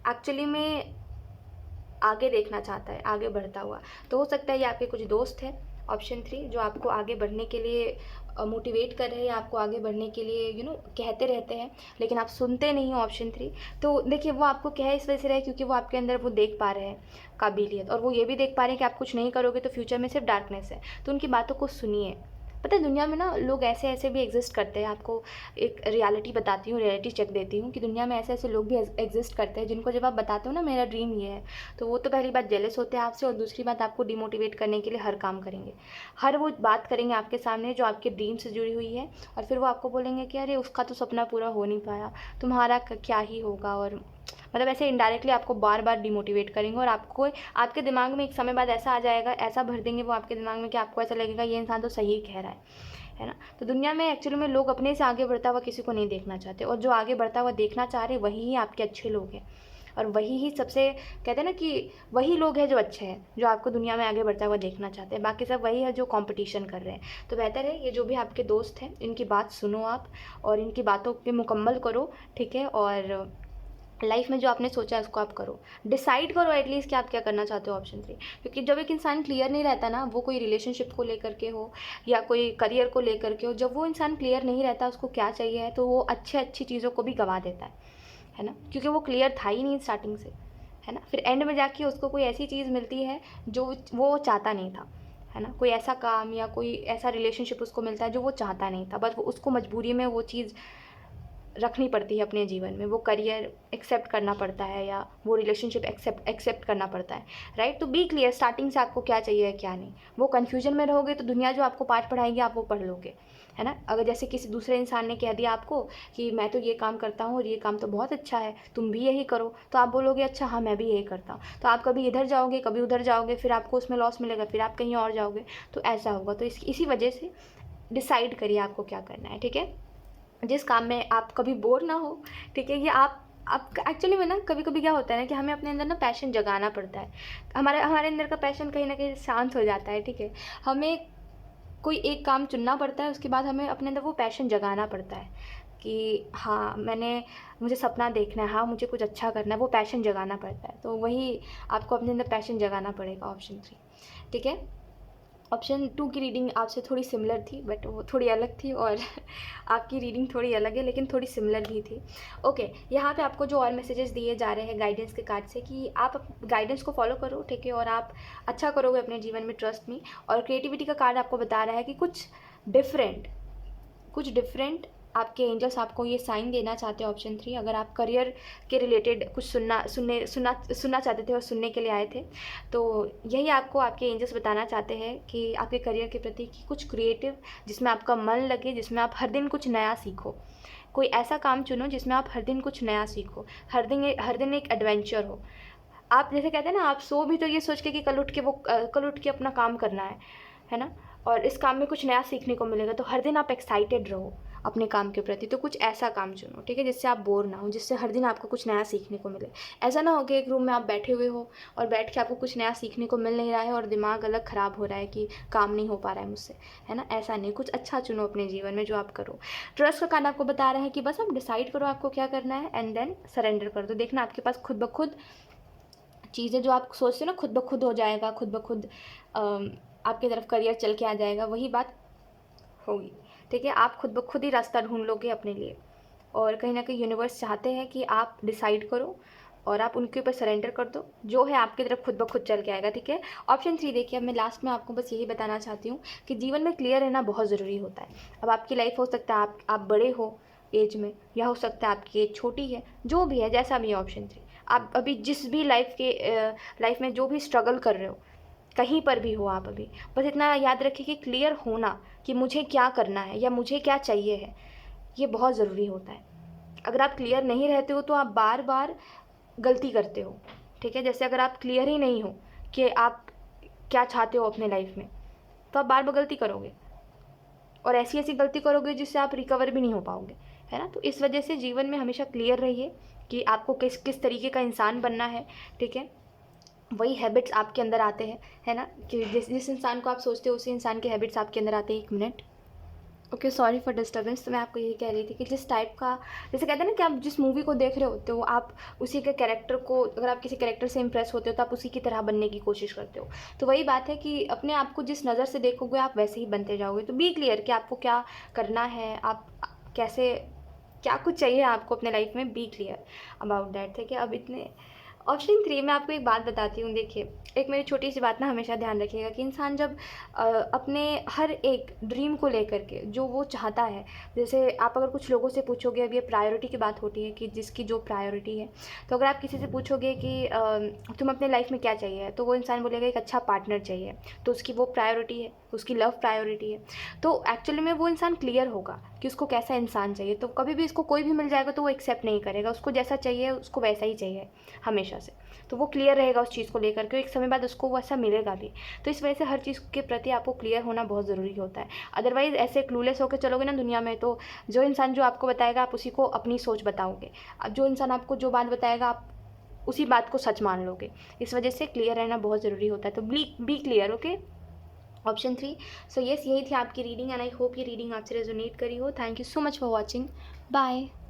एक्चुअली में आगे देखना चाहता है, आगे बढ़ता हुआ। तो हो सकता है ये आपके कुछ दोस्त हैं ऑप्शन 3, जो आपको आगे बढ़ने के लिए मोटिवेट कर रहे हैं, आपको आगे बढ़ने के लिए कहते रहते हैं, लेकिन आप सुनते नहीं हो ऑप्शन 3। तो देखिए, वो आपको कह इस वजह से रहे क्योंकि वो आपके अंदर वो देख पा रहे हैं काबिलियत, और वो ये भी देख पा रहे हैं कि आप कुछ नहीं करोगे तो फ्यूचर में सिर्फ डार्कनेस है। तो उनकी बातों को सुनिए। पता है, दुनिया में ना लोग ऐसे ऐसे भी एग्जिस्ट करते हैं। आपको एक रियलिटी बताती हूँ, रियलिटी चेक देती हूँ कि दुनिया में ऐसे ऐसे लोग भी एग्जिस्ट करते हैं, जिनको जब आप बताते हो ना मेरा ड्रीम ये है, तो वो तो पहली बात जेलस होते हैं आपसे, और दूसरी बात आपको डिमोटिवेट करने के लिए हर काम करेंगे, हर वो बात करेंगे आपके सामने जो आपके ड्रीम से जुड़ी हुई है, और फिर वो आपको बोलेंगे कि अरे उसका तो सपना पूरा हो नहीं पाया, तुम्हारा क्या ही होगा। और मतलब ऐसे इनडायरेक्टली आपको बार बार डिमोटिवेट करेंगे, और आपको आपके दिमाग में एक समय बाद ऐसा आ जाएगा, ऐसा भर देंगे वो आपके दिमाग में कि आपको ऐसा लगेगा ये इंसान तो सही कह रहा है ना। तो दुनिया में एक्चुअली में लोग अपने से आगे बढ़ता हुआ किसी को नहीं देखना चाहते, और जो आगे बढ़ता हुआ देखना चाह रहे वही ही आपके अच्छे लोग हैं, और वही ही सबसे कहते हैं ना कि वही लोग हैं जो अच्छे हैं, जो आपको दुनिया में आगे बढ़ता हुआ देखना चाहते हैं। बाकी सब वही है जो कंपटीशन कर रहे हैं। तो बेहतर है ये जो भी आपके दोस्त हैं इनकी बात सुनो आप, और इनकी बातों पे मुकम्मल करो, ठीक है। और लाइफ में जो आपने सोचा है उसको आप करो, डिसाइड करो एटलीस्ट कि आप क्या करना चाहते हो ऑप्शन 3। क्योंकि जब एक इंसान क्लियर नहीं रहता ना, वो कोई रिलेशनशिप को लेकर के हो या कोई करियर को लेकर के हो, जब वो इंसान क्लियर नहीं रहता उसको क्या चाहिए है, तो वो अच्छी चीज़ों को भी गंवा देता है ना, क्योंकि वो क्लियर था ही नहीं स्टार्टिंग से, है ना। फिर एंड में जाके उसको कोई ऐसी चीज़ मिलती है जो वो चाहता नहीं था, है ना। कोई ऐसा काम या कोई ऐसा रिलेशनशिप उसको मिलता है जो वो चाहता नहीं था, बस वो उसको मजबूरी में वो चीज़ रखनी पड़ती है अपने जीवन में, वो करियर एक्सेप्ट करना पड़ता है या वो रिलेशनशिप एक्सेप्ट करना पड़ता है, राइट। तो बी क्लियर स्टार्टिंग से आपको क्या चाहिए है क्या नहीं। वो कन्फ्यूजन में रहोगे तो दुनिया जो आपको पाठ पढ़ाएगी आप वो पढ़ लोगे, है ना। अगर जैसे किसी दूसरे इंसान ने कह दिया आपको कि मैं तो ये काम करता हूँ और ये काम तो बहुत अच्छा है, तुम भी यही करो, तो आप बोलोगे अच्छा हाँ मैं भी यही करता हूँ। तो आप कभी इधर जाओगे कभी उधर जाओगे, फिर आपको उसमें लॉस मिलेगा, फिर आप कहीं और जाओगे, तो ऐसा होगा। तो इसी वजह से डिसाइड करिए आपको क्या करना है, ठीक है। जिस काम में आप कभी बोर ना हो, ठीक है। ये आप एक्चुअली में ना कभी कभी क्या होता है ना कि हमें अपने अंदर ना पैशन जगाना पड़ता है। हमारे अंदर का पैशन कहीं ना कहीं शांत हो जाता है, ठीक है। हमें कोई एक काम चुनना पड़ता है, उसके बाद हमें अपने अंदर वो पैशन जगाना पड़ता है कि हाँ मुझे सपना देखना है, हाँ मुझे कुछ अच्छा करना है, वो पैशन जगाना पड़ता है। तो वही आपको अपने अंदर पैशन जगाना पड़ेगा, ऑप्शन 3, ठीक है। ऑप्शन 2 की रीडिंग आपसे थोड़ी सिमिलर थी, बट वो थोड़ी अलग थी, और आपकी रीडिंग थोड़ी अलग है लेकिन थोड़ी सिमिलर भी थी। ओके, यहाँ पे आपको जो और मैसेजेस दिए जा रहे हैं गाइडेंस के कार्ड से कि आप गाइडेंस को फॉलो करो, ठीक है, और आप अच्छा करोगे अपने जीवन में, ट्रस्ट मी। और क्रिएटिविटी का कार्ड आपको बता रहा है कि कुछ डिफरेंट आपके एंजल्स आपको ये साइन देना चाहते हैं, ऑप्शन 3। अगर आप करियर के रिलेटेड कुछ सुनना चाहते थे और सुनने के लिए आए थे, तो यही आपको आपके एंजल्स बताना चाहते हैं कि आपके करियर के प्रति कि कुछ क्रिएटिव जिसमें आपका मन लगे, जिसमें आप हर दिन कुछ नया सीखो। कोई ऐसा काम चुनो जिसमें आप हर दिन कुछ नया सीखो, हर दिन एक एडवेंचर हो। आप जैसे कहते हैं ना, आप सो भी तो ये सोच के कि कल उठ के अपना काम करना है ना, और इस काम में कुछ नया सीखने को मिलेगा, तो हर दिन आप एक्साइटेड रहो अपने काम के प्रति। तो कुछ ऐसा काम चुनो, ठीक है, जिससे आप बोर ना हो, जिससे हर दिन आपको कुछ नया सीखने को मिले। ऐसा ना हो कि एक रूम में आप बैठे हुए हो और बैठ के आपको कुछ नया सीखने को मिल नहीं रहा है और दिमाग अलग ख़राब हो रहा है कि काम नहीं हो पा रहा है मुझसे, है ना। ऐसा नहीं, कुछ अच्छा चुनो अपने जीवन में जो आप करो। ट्रस्ट का कार्ड आपको बता रहा है कि बस आप डिसाइड करो आपको क्या करना है एंड देन सरेंडर कर दो। देखना आपके पास खुद ब खुद चीज़ें जो आप सोचते हो ना खुद ब खुद हो जाएगा, खुद ब खुद आपकी तरफ करियर चल के आ जाएगा, वही बात होगी, ठीक है। आप खुद ब खुद ही रास्ता ढूंढ लोगे अपने लिए, और कहीं ना कहीं यूनिवर्स चाहते हैं कि आप डिसाइड करो और आप उनके ऊपर सरेंडर कर दो, जो है आपकी तरफ खुद ब खुद चल के आएगा, ठीक है। ऑप्शन 3 देखिए, अब मैं लास्ट में आपको बस यही बताना चाहती हूँ कि जीवन में क्लियर रहना बहुत ज़रूरी होता है। अब आपकी लाइफ हो सकता है आप बड़े हो एज में, या हो सकता है आपकी एज छोटी है, जो भी है, जैसा भी है। ऑप्शन 3, आप अभी जिस भी लाइफ में जो भी स्ट्रगल कर रहे हो, कहीं पर भी हो आप अभी, बस इतना याद रखिए कि क्लियर होना कि मुझे क्या करना है या मुझे क्या चाहिए है, ये बहुत ज़रूरी होता है। अगर आप क्लियर नहीं रहते हो तो आप बार बार गलती करते हो, ठीक है। जैसे अगर आप क्लियर ही नहीं हो कि आप क्या चाहते हो अपने लाइफ में, तो आप बार बार गलती करोगे और ऐसी गलती करोगे जिससे आप रिकवर भी नहीं हो पाओगे, है ना। तो इस वजह से जीवन में हमेशा क्लियर रहिए कि आपको किस तरीके का इंसान बनना है, ठीक है। वही हैबिट्स आपके अंदर आते हैं, है ना, कि जिस इंसान को आप सोचते हो उसी इंसान के हैबिट्स आपके अंदर आते हैं। 1 minute, okay, sorry for disturbance. तो मैं आपको यही कह रही थी कि जिस टाइप का, जैसे कहते हैं ना कि आप जिस मूवी को देख रहे होते हो, आप उसी के कैरेक्टर को, अगर आप किसी कैरेक्टर से इंप्रेस होते हो तो आप उसी की तरह बनने की कोशिश करते हो। तो वही बात है कि अपने आप को जिस नज़र से देखोगे आप वैसे ही बनते जाओगे। तो बी क्लियर कि आपको क्या करना है, आप कैसे, क्या कुछ चाहिए आपको अपने लाइफ में, बी क्लियर अबाउट दैट, ठीक है। अब इतने ऑप्शन 3 में आपको एक बात बताती हूँ। देखिए, एक मेरी छोटी सी बात ना हमेशा ध्यान रखिएगा कि इंसान जब अपने हर एक ड्रीम को लेकर के जो वो चाहता है, जैसे आप अगर कुछ लोगों से पूछोगे, अब ये प्रायोरिटी की बात होती है कि जिसकी जो प्रायोरिटी है, तो अगर आप किसी से पूछोगे कि तुम अपने लाइफ में क्या चाहिए, तो वो इंसान बोलेगा एक अच्छा पार्टनर चाहिए, तो उसकी वो प्रायोरिटी है, उसकी लव प्रायोरिटी है। तो एक्चुअली में वो इंसान क्लियर होगा कि उसको कैसा इंसान चाहिए। तो कभी भी इसको कोई भी मिल जाएगा तो वो एक्सेप्ट नहीं करेगा, उसको जैसा चाहिए उसको वैसा ही चाहिए हमेशा से। तो वो क्लियर रहेगा उस चीज़ को लेकर के, एक समय बाद उसको वैसा मिलेगा भी। तो इस वजह से हर चीज़ के प्रति आपको क्लियर होना बहुत ज़रूरी होता है। अदरवाइज़ ऐसे क्लूलेस होकर चलोगे ना दुनिया में, तो जो इंसान जो आपको बताएगा आप उसी को अपनी सोच बताओगे। अब जो इंसान आपको जो बात बताएगा आप उसी बात को सच मान लोगे। इस वजह से क्लियर रहना बहुत ज़रूरी होता है। तो be clear, okay. Option 3। So yes, यही थी आपकी रीडिंग एंड आई होप ये रीडिंग आपसे रेजोनेट करी हो। Thank you so much for watching, bye.